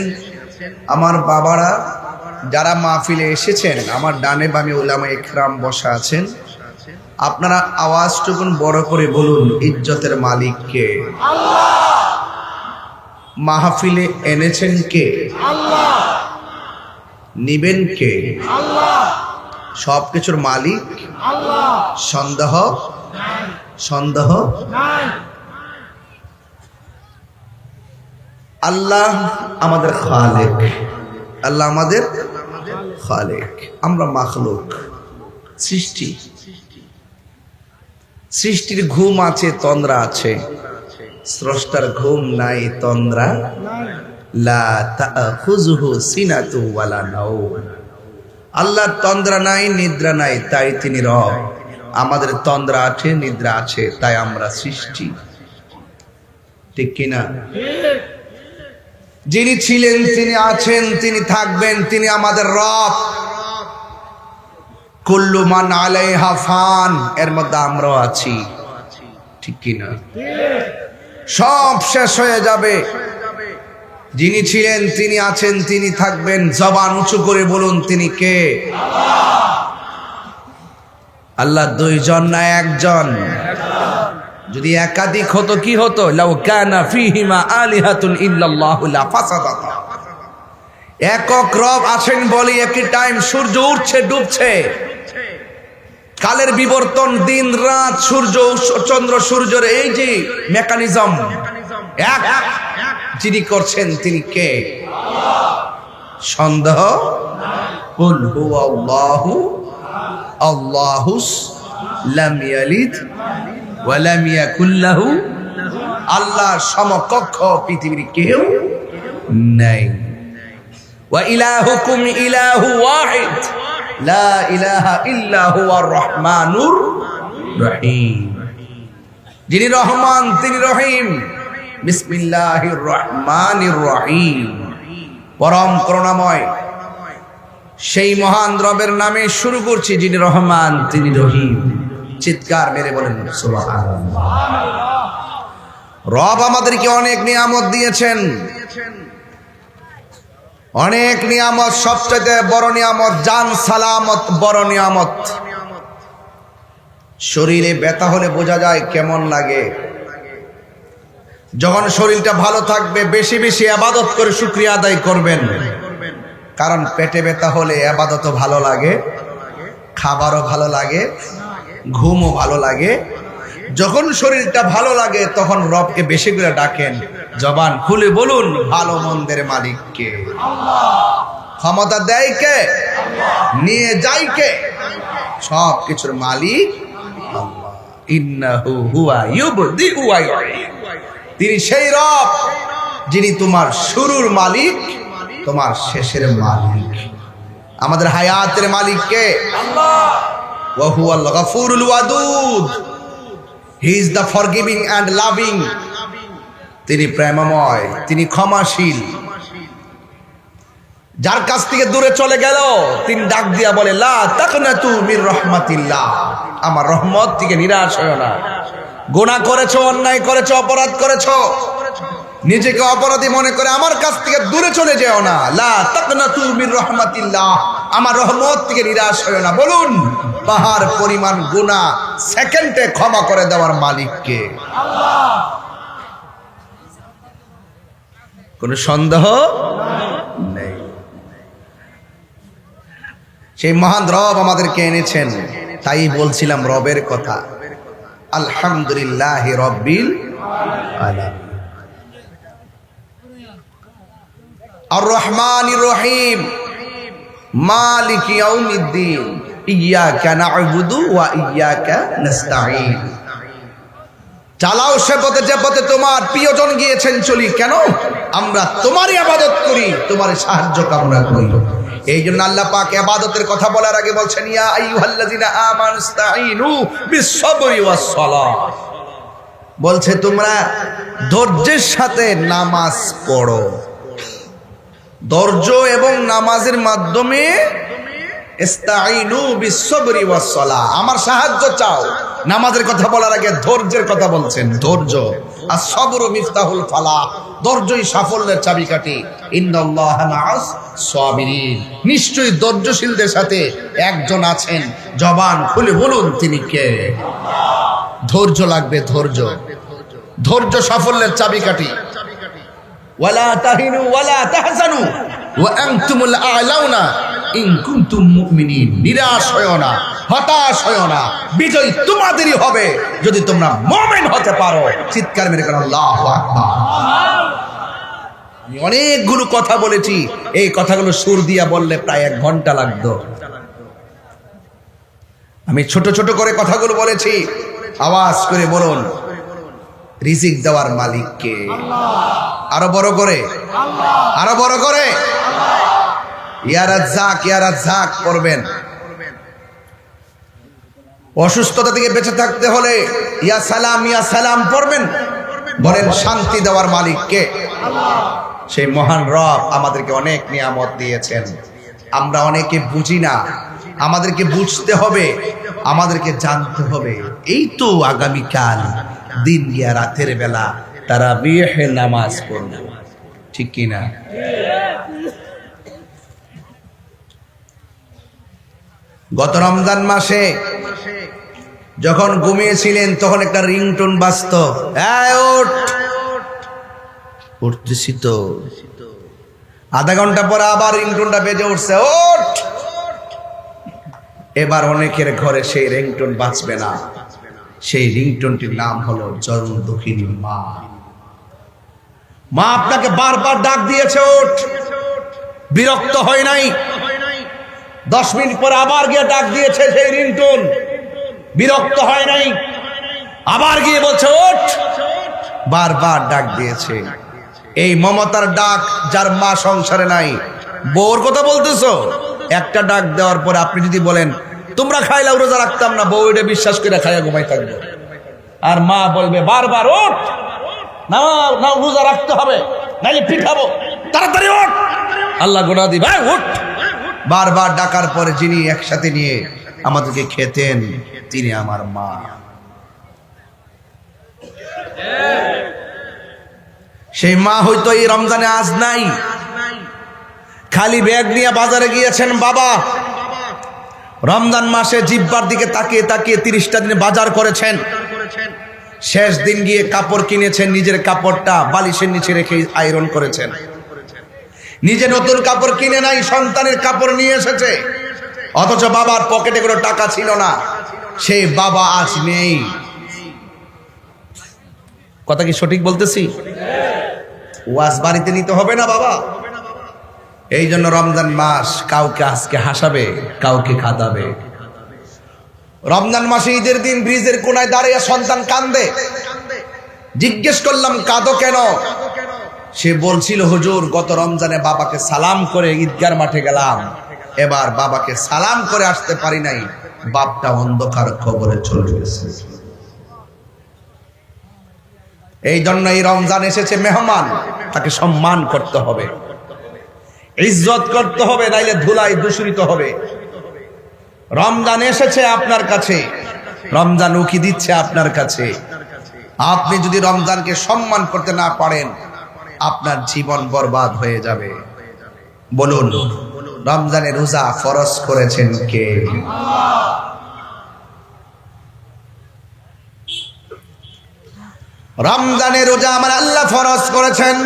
আমার বাবারা যারা মাহফিলে এসেছেন, আমার ডানে বামে উলামায়ে ইকরাম বসা আছেন, আপনারা আওয়াজটুকুন বড় করে বলুন, ইজ্জতের মালিক কে? আল্লাহ। মাহফিলে এনেছেন কে? আল্লাহ। নিবেন কে? আল্লাহ। সবকিছুর মালিক আল্লাহ। সন্দেহ নাই। আল্লাহ আমাদের খালেক, আল্লাহ আমাদের খালেক, আমরা মাখলুক, সৃষ্টি। সৃষ্টির ঘুম আছে, তন্দ্রা আছে, স্রষ্টার ঘুম নাই, তন্দ্রা লা তাখুযুহু সিনাতু ওয়ালা নাওম। আল্লাহর তন্দ্রা নাই, নিদ্রা নাই, তাই তিনি রব। আমাদের তন্দ্রা আছে, নিদ্রা আছে, তাই আমরা সৃষ্টি। ঠিক কিনা? যিনি ছিলেন, তিনি আছেন, তিনি থাকবেন, তিনি আমাদের রব। কুল্লু মান আলাইহা ফান, এর মধ্যে আমরাও আছি। ঠিক কিনা? সব শেষ হয়ে যাবে। যিনি ছিলেন, তিনি আছেন, তিনি থাকবেন। জবান উঁচু করে বলুন, তিনি কে? আল্লাহ দুইজন না একজন? যদি একাধিক হতো কি হতো? লাউ কানা ফীহিমা আলিহাতুন ইল্লাল্লাহু লাফাসাদাতা। একক রব আছেন বলে একই টাইম সূর্য উঠছে, ডুবছে, কালের বিবর্তন, দিন রাত, সূর্য চন্দ্র সূর্যের এই যে মেকানিজম এক যিনি করছেন, তিনি কে? সন্দেহ? কুল হুয়াল্লাহু আল্লাহুস লাম ইয়ালিদ ওয়া লাম ইয়াকুল লাহু, আল্লাহর সমকক্ষ পৃথিবীর কেউ নাই। ওয়া ইলাহুকুম ইলাহু ওয়াহিদ লা ইলাহা ইল্লা হুয়ার রহমানুর রহিম। যিনি রহমান, তিনি রহিম। বিসমিল্লাহির রহমানির রহিম। পরম করুণাময় সেই মহান রবের নামে শুরু করছি, যিনি রহমান, তিনি রহিম। চিৎকার মেরে বলেন সুবহানাল্লাহ। রব আমাদেরকে অনেক নিয়ামত দিয়েছেন, অনেক নিয়ামত। সবচেয়ে বড় নিয়ামত জান সালামত, বড় নিয়ামত। শরীরে ব্যথা হলে বোঝা যায় কেমন লাগে। যখন শরীরটা ভালো থাকবে, বেশি বেশি ইবাদত করে শুকরিয়া আদায় করবেন, কারণ পেটে ব্যথা হলে ইবাদতও ভালো লাগে, খাবারও ভালো লাগে, ঘুমও ভালো লাগে। যখন শরীরটা ভালো লাগে তখন রবকে বেশি করে ডাকেন। জবান খুলে বলুন, ভালো মন্দের মালিক কে? আল্লাহ। ক্ষমতা দেয় কে? আল্লাহ। নিয়ে যায় কে? সব কিছুর মালিক আল্লাহ। ইন্নাহু হুয়া ইউবদিউ ওয়া ইউঈদ। তিনি সেই রব যিনি তোমার শুরুর মালিক, তোমার শেষের মালিক। আমাদের হায়াতের মালিক কে? আল্লাহ। ওয়া হুয়াল গফুরুল ওয়াদুদ। He is the forgiving and loving. তিনি প্রেমময়, তিনি ক্ষমাশীল। যার কাছ থেকে দূরে চলে গেল তিনি ডাক দিয়া বলে, লা তাকনাতু মির রাহমাতিল্লাহ, আমার রহমত থেকে নিরাশ হয়ো না। গুনাহ করেছো, অন্যায় করেছো, অপরাধ করেছো, নিজেকে অপরাধী মনে করে আমার কাছ থেকে দূরে চলে যেও না। লা তাকনাতু মির রাহমাতিল্লাহ, আমার রহমত থেকে নিরাশ হয়ো না। বলুন, পাহাড় পরিমাণ গুনাহ সেকেন্ডে ক্ষমা করে দেওয়ার মালিক কে? আল্লাহ। কোনো সন্দেহ নেই। সেই মহান রব আমাদেরকে এনেছেন, তাই বলছিলাম রবের কথা। আলহামদুলিল্লাহি রাব্বিল আলামিন। আর রহমানির রহিম, মালিক ইয়াউমিদ্দিন, ইয়্যাকা না'বুদু ওয়া ইয়্যাকা নাস্তাঈন। চালাও সে পথে যে পথে তোমার প্রিয়জন গিয়েছেন চলি। কেন? আমরা তোমারই ইবাদত করি, তোমার সাহায্য কামনা করি। এই জন্য আল্লাহ পাক ইবাদতের কথা বলার আগে বলছেন, ইয়া আইয়ুহাল্লাযিনা আমানুস্তাঈনু বিস-সাবরি ওয়াস-সালাহ। বলছে তোমরা ধৈর্যের সাথে নামাজ পড়ো। ধৈর্য এবং নামাজের মাধ্যমে ইস্তাঈনু বিস-সাবরি ওয়াস-সালাহ, আমার সাহায্য চাও। নামাজের কথা বলার আগে ধৈর্যের কথা বলছেন। ধৈর্য, আস-সাবরু মিফতাহুল ফালাহ, ধৈর্যই সাফল্যের চাবিকাঠি। ইন্নাল্লাহা মা'আস সাবিরিন, নিশ্চয়ই ধৈর্যশীলদের সাথে একজন আছেন। জবান খুলে বলুন তিনি কে? ধৈর্য লাগবে, ধৈর্য। ধৈর্য সাফল্যের চাবিকাঠি। ওয়ালা তাহিনু ওয়ালা তাহজানু ওয়া আনতুমুল আ'লাউনা ইন কুনতুম মুমিনিন। নিরাশ হয়ো না, হতাশ হয়ো না, বিজয় তোমাদেরই হবে যদি তোমরা মুমিন হতে পারো। চিৎকার মেরে বলেন আল্লাহু আকবার। আমি অনেকগুলো কথা বলেছি, এই কথাগুলো সুর দিয়া বললে প্রায় 1 ঘন্টা লাগতো। আমি ছোট ছোট করে কথাগুলো বলেছি। আওয়াজ করে বলুন, রিজিক দেওয়ার মালিক কে? আরো বড় করে, আরো বড় করে ইয়া রাজ্জাক, ইয়া রাজ্জাক করবেন। অসুস্থতা থেকে বেঁচে থাকতে হলে ইয়া সালাম পড়বেন। বলেন, শান্তি দেওয়ার মালিক কে? সেই মহান রব আমাদেরকে অনেক নিয়ামত দিয়েছেন। আমরা অনেকে বুঝি না, আমাদেরকে বুঝতে হবে, আমাদেরকে জানতে হবে। এই তো আগামীকাল দিন গিয়া রাতের বেলা তারাবিহে নামাজ পড়ব, ঠিক কিনা? গত রমজান মাসে যখন ঘুমিয়েছিলেন তখন একটা রিংটোন বাজতো, উঠতেছি তো। আধা ঘন্টা পরে আবার রিংটোনটা বেজে উঠছে, ওঠ। এবার অনেকের ঘরে সেই রিংটোন বাজবে না। সেই রিংটোনটির নাম হলো জন্ম দুঃখিনী মা। মা আপনাকে বারবার ডাক দিয়েছে, ওঠ। বিরক্ত হয় নাই। 10 মিনিট পরে আবার গিয়ে ডাক দিয়েছে সেই রিংটোন, বিরক্ত হয় নাই। আবার গিয়ে বলছে ওঠ, বারবার ডাক দিয়েছে। এই মমতার ডাক যার মা সংসারে নাই। বউর কথা বলতেছো, একটা ডাক দেওয়ার পরে আপনি যদি বলেন তোমরা খাইলা রোজা রাখতাম না, বউ এটা বিশ্বাস করে খাইয়া ঘুমাই থাকবে। আর মা বলবে বারবার ওঠ, না না রোজা রাখতে হবে, নাইলে পিঠাবো, তাড়াতাড়ি ওঠ। আল্লাহ গুনাহ দিবে, ভাই ওঠ। বারবার ডাকার পরে যিনি একসাথে নিয়ে আমাদেরকে খেতেন তিনি আমার মা। সেই মা হয়তো এই রমজানে আজ নাই, খালি ব্যাগ নিয়ে বাজারে গিয়েছেন। বাবা রমজান মাসে জিহ্বার দিকে তাকিয়ে তাকিয়ে 30টা দিনে বাজার করেছেন। শেষ দিন গিয়ে কাপড় কিনেছেন, নিজের কাপড়টা বালিশের নিচে রেখে আয়রন করেছেন। নিজে নতুন কাপড় কিনে নাই, সন্তানের কাপড় নিয়ে এসেছে। অথচ বাবার পকেটে কোনো টাকা ছিল না। সেই বাবা আজ নেই। কথা কি সঠিক বলতেছি? ওয়াজ বাড়িতে নিতে হবে না বাবা। এই জন্য রমজান মাস কাউকে আজকে হাসাবে, কাউকে কাঁদাবে। রমজান মাসে ঈদের দিন ব্রিজের কোনায় দাঁড়িয়ে সন্তান কান্দে। জিজ্ঞেস করলাম কাঁদো কেন? সে বলছিল, হুজুর গত রমজানে বাবাকে সালাম করে ঈদগার মাঠে গেলাম, এবার বাবাকে সালাম করে আসতে পারি নাই, বাপটা অন্ধকার কবরে চলে গেছে। এই জন্য এই রমজান এসেছে মেহমান, তাকে সম্মান করতে হবে, ইজ্জত করতে হবে, নাইলে ধুলায় দূষিত হবে। রমজান এসেছে আপনার কাছে, রমজান উকি দিচ্ছে আপনার কাছে। আপনি যদি রমজানকে সম্মান করতে না পারেন, আপনার জীবন বরবাদ হয়ে যাবে। বলুন, রমজানের রোজা ফরজ করেছেন কে? রমজানের রোজা আমার আল্লাহ ফরজ করেছেন।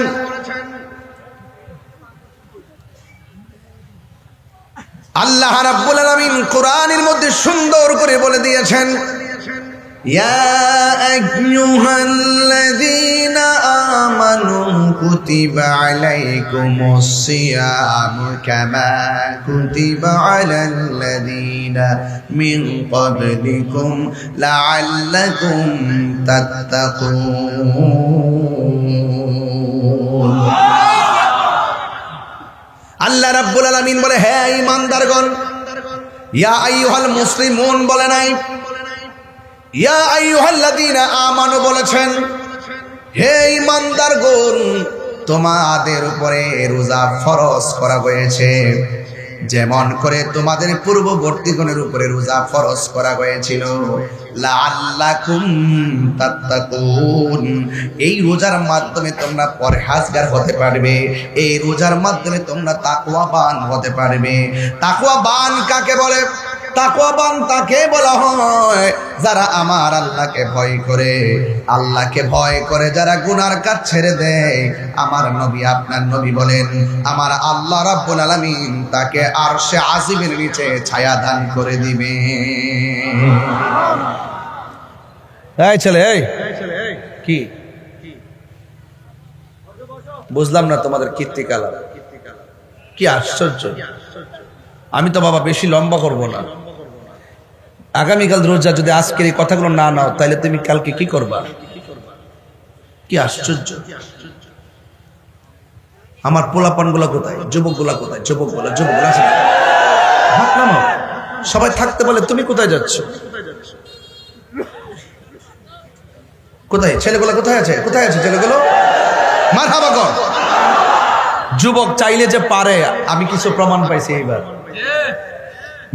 আল্লাহ রাব্বুল আলামিন কোরআনের মধ্যে সুন্দর করে বলে দিয়েছেন, ইয়া আইয়ুহাল্লাযীনা আমানু কুতিবা আলাইকুমুস সিয়ামু কামা কুতিবা আলাল্লাযীনা মিন ক্বাবলিকুম লাআল্লাকুম তাত্তাকুন। আল্লাহ রাব্বুল আলামিন বলে, হে ঈমানদারগণ, ইয়া আইয়ুহাল মুসলিমুন বলে নাই, ইয়া আইয়ুহাল্লাযীনা আমানু বলেছেন। হে ঈমানদারগণ, তোমাদের উপরে রোজা ফরজ করা হয়েছে, যেমন করে তোমাদের পূর্ববর্তীগণের উপরে রোজা ফরজ করা হয়েছিল। লাআল্লাকুম তাত্তাকুন, এই রোজার মাধ্যমে তোমরা পরহেজগার হতে পারবে, এই রোজার মাধ্যমে তোমরা তাকওয়াবান হতে পারবে। তাকওয়াবান কাকে বলে? তাকওয়াবান তাকে বলা হয় যারা আমার আল্লাহকে ভয় করে, আল্লাহকে ভয় করে যারা গুনার কাজ ছেড়ে দেয়। আমার নবী, আপনার নবী বলেন, আমার আল্লাহ রাব্বুল আলামিন তাকে আরশে আজিমের নিচে ছায়া দান করে দিবে। এই ছেলে, এই কি বুঝলাম না তোমাদের কীর্তিকালা, কি আশ্চর্য। আমি তো বাবা বেশি লম্বা করব না। আগামীকাল রোজা যদি আজকের এই কথাগুলো না নাও, তাহলে তুমি কালকে কি করবা? কি আশ্চর্য। আমার পোলাপান গুলা কোথায়? যুবক গুলা কোথায়? যুবক গুলা হাত নামাও। সবাই থাকতে বলে, তুমি কোথায় যাচ্ছ? কোথায় ছেলেগুলো? কোথায় আছে? কোথায় আছে ছেলেগুলো? মারহাবা কর। যুবক চাইলে যে পারে, আমি কিছু প্রমাণ পাইছি এইবার।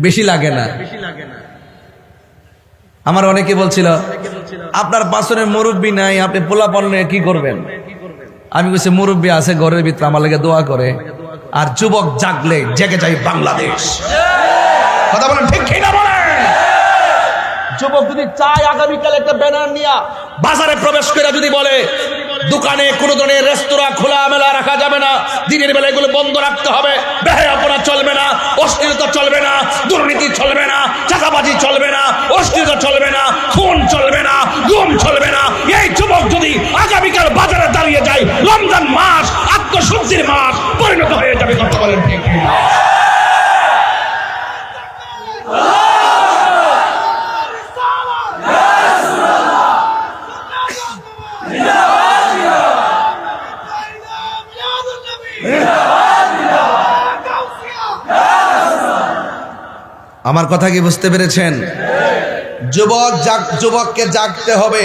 বেশি লাগে না। আমার অনেকে বলছিল, আপনার পাশনের মুরব্বী নাই, আপনি পোলাপান নিয়ে কি করবেন? আমি বলছি, মুরব্বী আছে ঘরের ভিতরে, আমার লাগে দোয়া করে। আর যুবক জাগলে জেগে যায় বাংলাদেশ। কথা বলেন ঠিক কি না বলেন? যুবক যদি চায় আগামীকাল একটা ব্যানার নিয়ে বাজারে প্রবেশ করে যদি বলে, দোকানে কোনো ধরনের রেস্তোরাঁ খোলা মেলা রাখা যাবে না, দিনের বেলা এগুলো বন্ধ রাখতে হবে, বেহায়াপনা চলবে না, অশ্লীলতা চলবে না, দুর্নীতি চলবে না, চাঁদাবাজি চলবে না, অশ্লীলতা চলবে না, খুন চলবে না, গুম চলবে না, এই যুবক যদি আগামীকাল বাজারে দাঁড়িয়ে যায়, রমজান মাস আত্মশুদ্ধির মাস পরিণত হয়ে যাবে। কথা বলেন ঠিক কি না? আমার কথা কি বুঝতে পেরেছেন? যুবককে জাগতে হবে।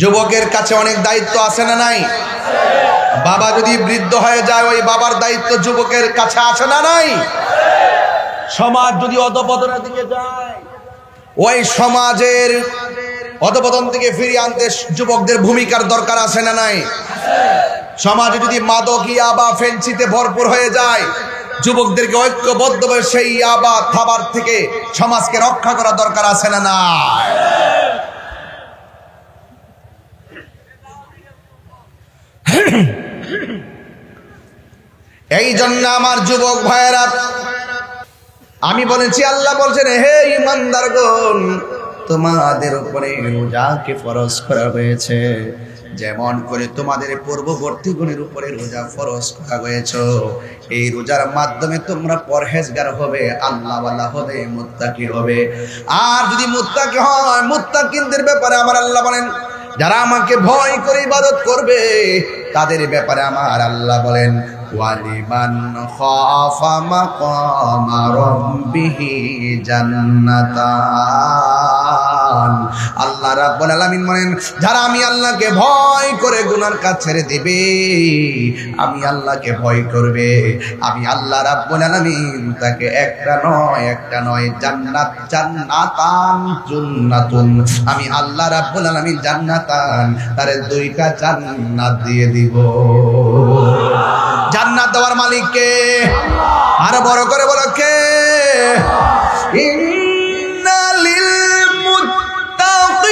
যুবকের কাছে অনেক দায়িত্ব আছে না নাই? বাবা যদি বৃদ্ধ হয়ে যায়, ওই বাবার দায়িত্ব যুবকের কাছে আছে না নাই? সমাজ যদি অধপতনের দিকে যায়, ওই সমাজের অধপতন থেকে ফিরিয়ে আনতে যুবকদের ভূমিকার দরকার আছে না নাই? সমাজে যদি মাদকিয়া বা ফেন্সিতে ভরপুর হয়ে যায়, যুবকদেরকে ঐক্যবদ্ধভাবে সেই ইয়াবা খাবার থেকে সমাজকে রক্ষা করা দরকার আছে না না? এই জন্য আমার যুবক ভাইয়েরা, আমি বলেছি, আল্লাহ বলছেন, হে ঈমানদারগণ, তোমাদের উপরে রোজাকে ফরজ করা হয়েছে, যেমন করে তোমাদের পূর্ববর্তী গণের উপরে রোজা ফরজ করা হয়েছে, এই রোজার মাধ্যমে তোমরা পরহেজগার হবে, আল্লাহওয়ালা হবে, মুত্তাকি হবে। আর যদি মুত্তাকি হয়, মুত্তাকিনদের ব্যাপারে আমার আল্লাহ বলেন, যারা আমাকে ভয় করে ইবাদত করবে তাদের ব্যাপারে আমার আল্লাহ বলেন, ওয়ালিমান খাফা মাকামা রাব্বিহি জান্নাতান। আল্লাহ রাব্বুল আলামিন বলেন, যারা আমি আল্লাহকে ভয় করে গুনার কাজ ছেড়ে দিবে, আমি আল্লাহকে ভয় করবে, আমি আল্লাহ রাব্বুল আলামিন তাকে একটা নয় জান্নাত, জান্নাতান জান্নাতুন, আমি আল্লাহ রাব্বুল আলামিন জান্নাতান, তারে দুইটা জান্নাত দিয়ে দিব। জান্নাত দেওয়ার মালিক কে? আরো বড় করে বলো কে? ইন্নালিল মুত্তাকিনা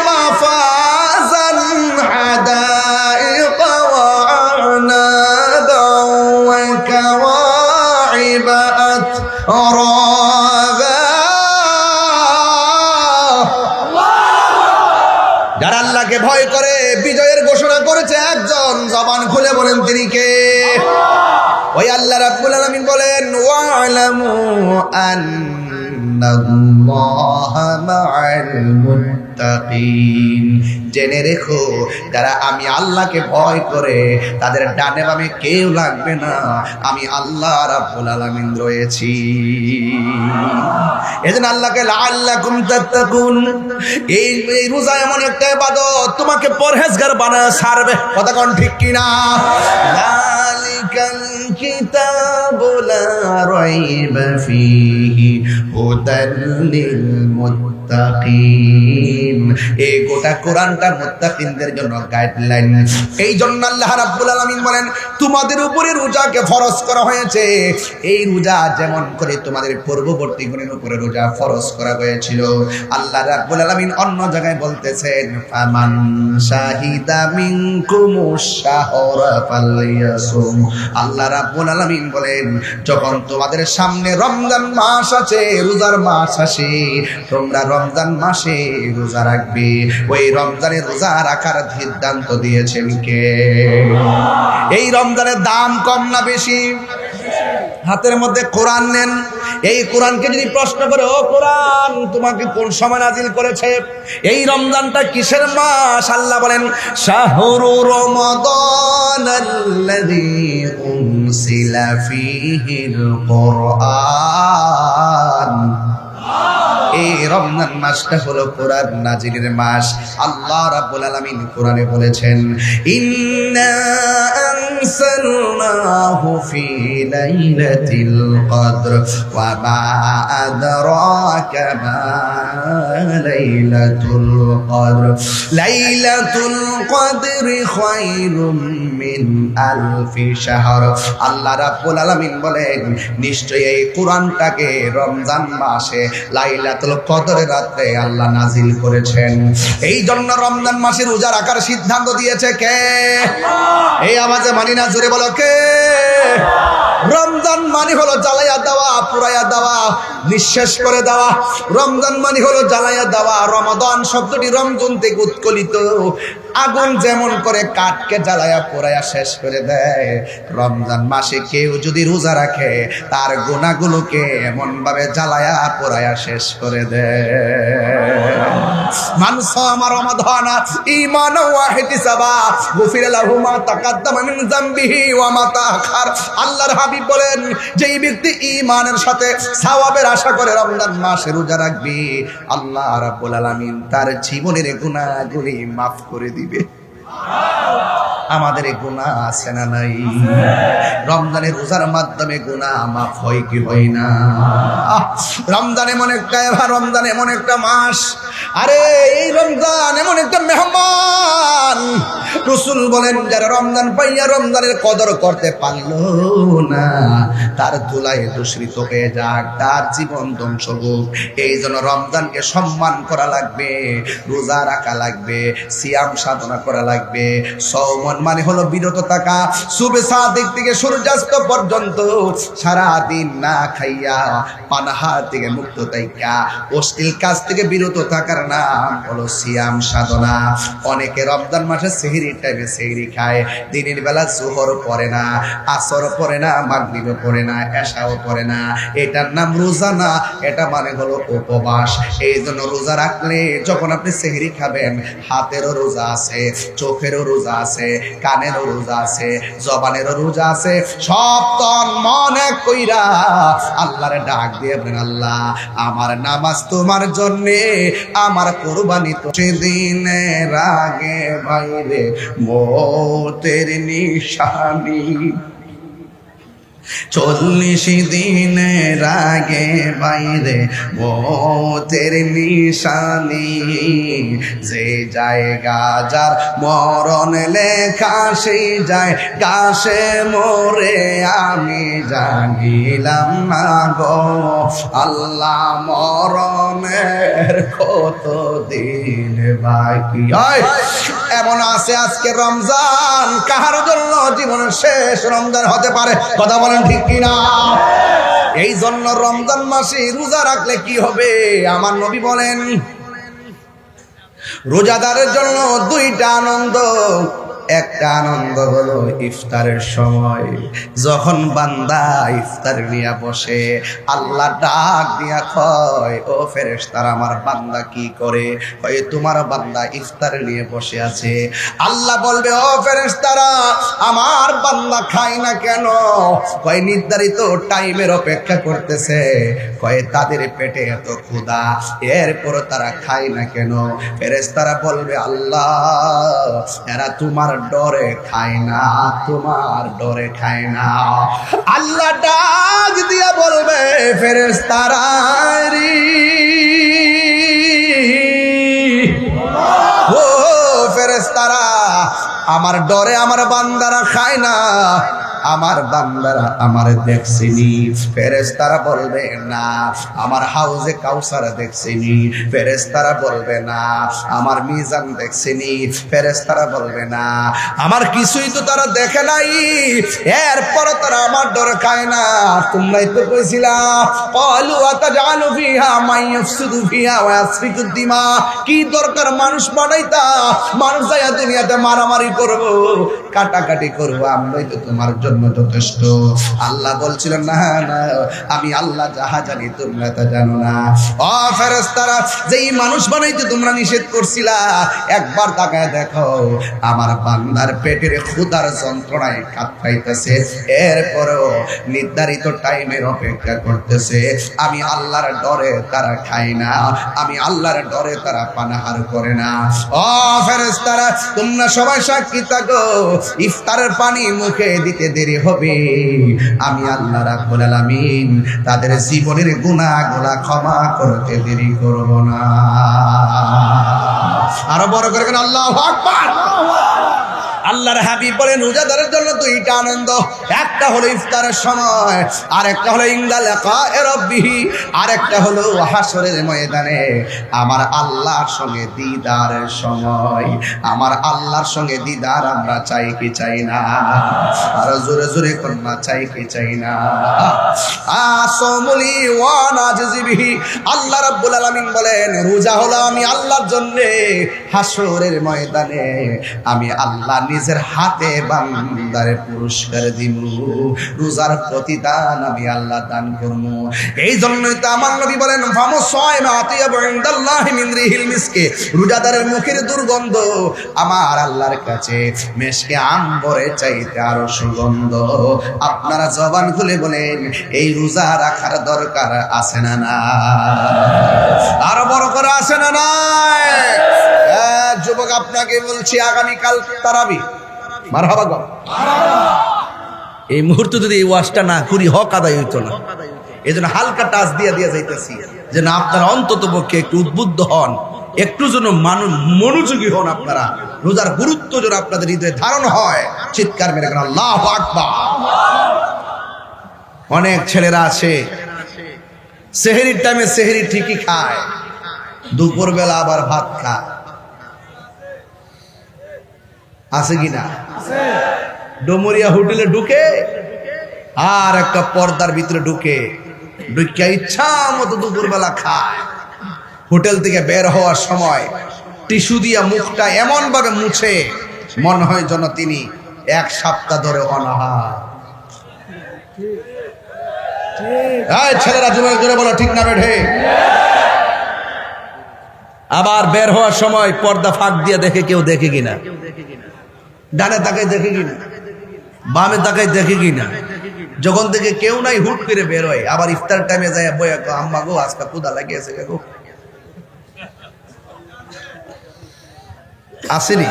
মাফাজান হাদাইকা ওয়া আনাদান ওয়া কাওয়াইবা আতরাবা। যারা আল্লাহকে ভয় করে বিজয়ের ঘোষণা করেছে একজন, জবান খুলে বলেন তিনি কে? ওই আল্লাহ রাব্বুল আলামিন বলেন, ওয়া'লামু আন্নাল্লাহা মা'আল মুত্তাকিন, জেনে রেখো যারা আমি আল্লাহকে ভয় করে তাদের ডানে বামে কেউ লাগবে না, আমি আল্লাহ রাব্বুল আলামিন রয়েছি। এজন্য আল্লাহকে লাআল্লাকুম তাত্তাকুন, এই রোজা এমন একটা ইবাদত তোমাকে পরহেজগার বানায় ছাড়বে। কথা কোন ঠিক কিনা? যালিকাল কিতাবু লা রাইবা ফীহি হুদাল লিল মুত্তাকিন, এই গোটা কোরআনটা মুত্তাকিনদের জন্য গাইডলাইন। এই জন্য আল্লাহ রাব্বুল আলামিন বলেন, তোমাদের উপরে রোজাকে ফরজ করা হয়েছে। এই রোজা যেমন করে তোমাদের পূর্ববর্তী গণের উপরে রোজা ফরজ করা হয়েছিল, আল্লাহ রাব্বুল আলামিন অন্য জায়গায় বলতেছেন, ফামান শাহিদা মিনকুমুশ শাহরা ফালইয়াসুম। আল্লাহ রাব্বুল আলামিন বলেন, যখন তোমাদের সামনে রমজান মাস আছে, রোজার মাস আসে, তোমরা রমজান মাসে রোজা রাখবে। ওই রমজানে রোজা রাখার সিদ্ধান্ত দিয়েছেন কে? এই রমজানের দাম কম না বেশি? হাতের মধ্যে কোরআন নেন, এই কোরআনকে যদি প্রশ্ন করে, ও কোরআন তোমাকে কোন সময় নাজিল করেছে? এই রমজানটা কিসের মাস? আল্লাহ বলেন, শাহরু রমাদানাল্লাযী উনসিলা ফীহিল কুরআন। এই রমজান মাসটা হলো কোরআন নাজিলের মাস। আল্লাহ রাব্বুল আলামিন কোরআনে বলেছেন, ইন্না আনসালনাহু ফি লাইলাতিল কদর ওয়া মা আদরাকা মা লাইলাতুল কদর, লাইলাতুল কদরি খায়রুম মিন আলফি শাহর। আল্লাহ রাব্বুল আলামিন বলেন, নিশ্চয়ই এই কোরআনটাকে রমজান মাসে লাইলাতুল কদরের রাতে আল্লাহ নাজিল করেছেন। এই জন্য রমজান মাসে রোজা রাখার সিদ্ধান্ত দিয়েছে কে? এই আওয়াজে মানি না, জোরে বলো কে? রমজান মানে হলো জ্বালাইয়া দেওয়া, পুরাইয়া দেওয়া, নিঃশেষ করে দেওয়া। রমজান মানে হলো জ্বালাইয়া দেওয়া। রমাদান শব্দটি রমজান থেকে উৎকলিত। আগুন যেমন করে কাঠকে জ্বালাইয়া পোড়াইয়া শেষ করে দেয়, রমজান মাসে কেউ যদি রোজা রাখে তার গুনাহগুলোকে এমন ভাবে জ্বালাইয়া পোড়াইয়া শেষ করে দেয়। মান সামা রমাদানা ঈমানা ওয়া ইহতিসাবা গুফিরা লাহু মা তাকাদ্দামা মিন যামবিহি ওয়া মা তাআখার। আল্লাহর হাবিব বলেন, যেই ব্যক্তি ঈমানের সাথে সওয়াবের আশা করে রমজান মাসে রোজা রাখবে, আল্লাহ রাব্বুল আলামিন তার জীবনের গুনাহগুলি মাফ করে দিবে। আমাদের গুনাহ আছে না নাই? রমজানের রোজার মাধ্যমে গুনাহ মাফ হয় কি হয় না? রমজান এমন একটা মাস, আরে এই রমজান এমন একটা মেহমান। রাসূল বলেন, যারা রমজান পাইয়া রমজানের কদর করতে পারলো না, তার ধুলায় দূষিত হয়ে যাক, তার জীবন ধ্বংস হোক। এই জন্য রমজানকে সম্মান করা লাগবে, রোজা রাখা লাগবে, সিয়াম সাধনা করা লাগবে, সওম সেহন মানে হলো বিরত থাকা, সুবে সাদিক থেকে সূর্যাস্ত পর্যন্ত সারা দিন না খাইয়া পানাহার থেকে মুক্ত থাকা অশ্লীল কাজ থেকে বিরত থাকার নাম হলো সিয়াম সাধনা। অনেকে রমজান মাসে সেহরির টাইমে সেহরি খায়, দিনের বেলা জোহর পড়ে না, আসর পড়ে না, মাগরিব পড়ে না, এশাও পড়ে না। এটার নাম রোজা না, এটা মানে হলো উপবাস। এই জন্য রোজা রাখলে যখন আপনি সেহরি খাবেন, হাতেরও রোজা আছে, চোখেরও রোজা আছে, কানেরও রোজা আছে, জবানেরও রোজা আছে। সব তন মনে কইরা আল্লাহরে ডাক দিয়ে বলেন, আল্লাহ আমার নামাজ তোমার জন্যে, আমার কোরবানি তো সেদিনের আগে বাইরে মতের নিশানি, 40 দিনের আগে বাইরে মতের নিশানি, যে জায়গা যার মরণ লেখা সেই যায় গাছে মরে আমি জানিলাম না গো আল্লাহ মরণের কত দিন বাকি। এমন আছে আজকে রমজান কাহার জন্য জীবনের শেষ রমজান হতে পারে, কথা বলেন ঠিক কিনা? এই জন্য রমজান মাসে রোজা রাখলে কি হবে? আমার নবী বলেন রোজাদারের জন্য 2টা আনন্দ। একটা আনন্দ হলো ইফতারের সময়, যখন বান্দা ইফতার নিয়ে বসে আল্লাহ ডাক দিয়া কয়, ও ফেরেশতারা আমার বান্দা কি করে? কয় তোমার বান্দা ইফতার নিয়ে বসে আছে। আল্লাহ বলবে, ও ফেরেশতারা আমার বান্দা খায় না কেন? কয় নির্ধারিত টাইমের অপেক্ষা করতেছে। কয় তাদের পেটে এত ক্ষুধা, এরপর তারা খায় না কেন? ফেরেশতারা বলবে, আল্লাহ এরা তোমার ডরে খায় না, তোমার ডরে খায় না। আল্লাহ ডাক দিয়া বলবে, ফেরেশতারা রে ও ফেরেশতারা আমার ডরে আমার বান্দারা খায় না, আমার বান্দারা আমার দেখছিনি। ফেরেশতারা বলবে না আমার হাউজে কাউসার দেখছিনি। ফেরেশতারা বলবে না আমার মিজান দেখছিনি। ফেরেশতারা বলবে না আমার কিছুই তো তারা দেখে নাই, এরপর তারা আমার ডর খায় না। তোমরাই তো কইছিলা ক্বালু আতাজালু ফিহা মান ইফসিদু ফিহা ওয়া ইয়াসফিকু দিমা, কি দরকার মানুষ বানাইতা? মানুষ যায়া দুনিয়াতে মারামারি করব, কাটাকাটি করব, আমরাই তো তোমার জন্য যথেষ্ট। আল্লাহ বলছিলেন না না আমি আল্লাহ যাহা জানি তোমরা তা জানো না। ও ফেরেশতারা যেই মানুষ বানাইতে তোমরা নিষেধ করছিলা, একবার তাকায় দেখো আমার বান্দার পেটের ক্ষুধার যন্ত্রণায় কাতরাইতেছে, এরপরও নির্ধারিত টাইমের অপেক্ষা করতেছে। আমি আল্লাহর ডরে তারা খায় না, আমি আল্লাহর ডরে তারা পানাহার করে না। ও ফেরেশতারা তোমরা সবাই সাক্ষী থাকো, ইফতারের পানি মুখে দিতে দেরি হবে, আমি আল্লাহ রাব্বুল আলামিন তাদের জীবনের গুনাহগুলো ক্ষমা করতে দেরি করব না। আরো বড় করে বলেন আল্লাহু আকবার। আল্লাহর হাবিব বলেন রোজাদারের জন্য 2টা আনন্দ, একটা হলো ইফতারের সময়, আর একটা হলো ইনদা লিকায়ে রাব্বিহি, আর একটা হলো হাসরের ময়দানে আমার আল্লাহর সঙ্গে দিদারের সময়। আমার আল্লাহর সঙ্গে দিদার আমরা চাই কি চাই না? আর জোরে জোরে করনা চাই কি চাই না? আসমুলি ওয়া নাজিবিহি। আল্লাহ রাব্বুল আলামিন বলেন রোজা হলো আমি আল্লাহর জন্য, হাসরের ময়দানে আমি আল্লাহ নিজের হাতে বান্দারে পুরস্কার দিব, রোজার প্রতিদান আমি আল্লাহ দান করব। এই জন্যই তো আমার নবী বলেন ফামু সায়মা আতিয়াবু ইনদাল্লাহি মিন রিহিল মিসকে, রোজাদারের মুখের দুর্গন্ধ আমার আল্লাহর কাছে মিসকে আম্বরের চাইতে আরো সুগন্ধ। আপনারা জবান খুলে বলেন এই রোজা রাখার দরকার আছে না না? আরো বড় করে আছে না না? যুবক আপনাকে বলছি আগামীকাল তারাবি, মারহাবা গো। এই মুহূর্তে যদি এই ওয়াজটা না করি হক আদায় হইতো না। এই জন্য হালকা টাচ দিয়ে যাইতেছি যে না আপনারা অন্তত পক্ষে একটু উদ্বুদ্ধ হন, একটু যেন মনোযোগী হন, আপনারা রোজার গুরুত্ব যেন আপনাদের হৃদয়ে ধারণ হয়। চিৎকার মেরে কেন আল্লাহু আকবার। অনেক ছেলেরা আছে সেহরির টাইমে সেহরি ঠিকই খায়, দুপুরবেলা আবার ভাত খায়। আছে কিনা? ডোমরিয়া হোটেলে ঢুকে আর একটা পর্দার ভিতরে ঢুকে ইচ্ছা মতো দুপুরবেলা খায়। হোটেল থেকে বের হওয়ার সময় টিস্যু দিয়া মুখটা এমন ভাবে মুছে মনে হয় যেন তিনি 1 সপ্তাহ ধরে অনাহার। ছেলেরা জোরে বলো ঠিক না বেঠে? আবার বের হওয়ার সময় পর্দা ফাঁক দিয়ে দেখে কেউ দেখে কিনা, ডানে তাকায় দেখে কিনা, বামে তাকায় দেখে কিনা। যখন থেকে কেউ নাই হুট করে বের হয়। আবার ইফতার টাইমে যায় বইয়া আম্মা গো আজকে ক্ষুধা লাগিয়েছে গো। আসেনি?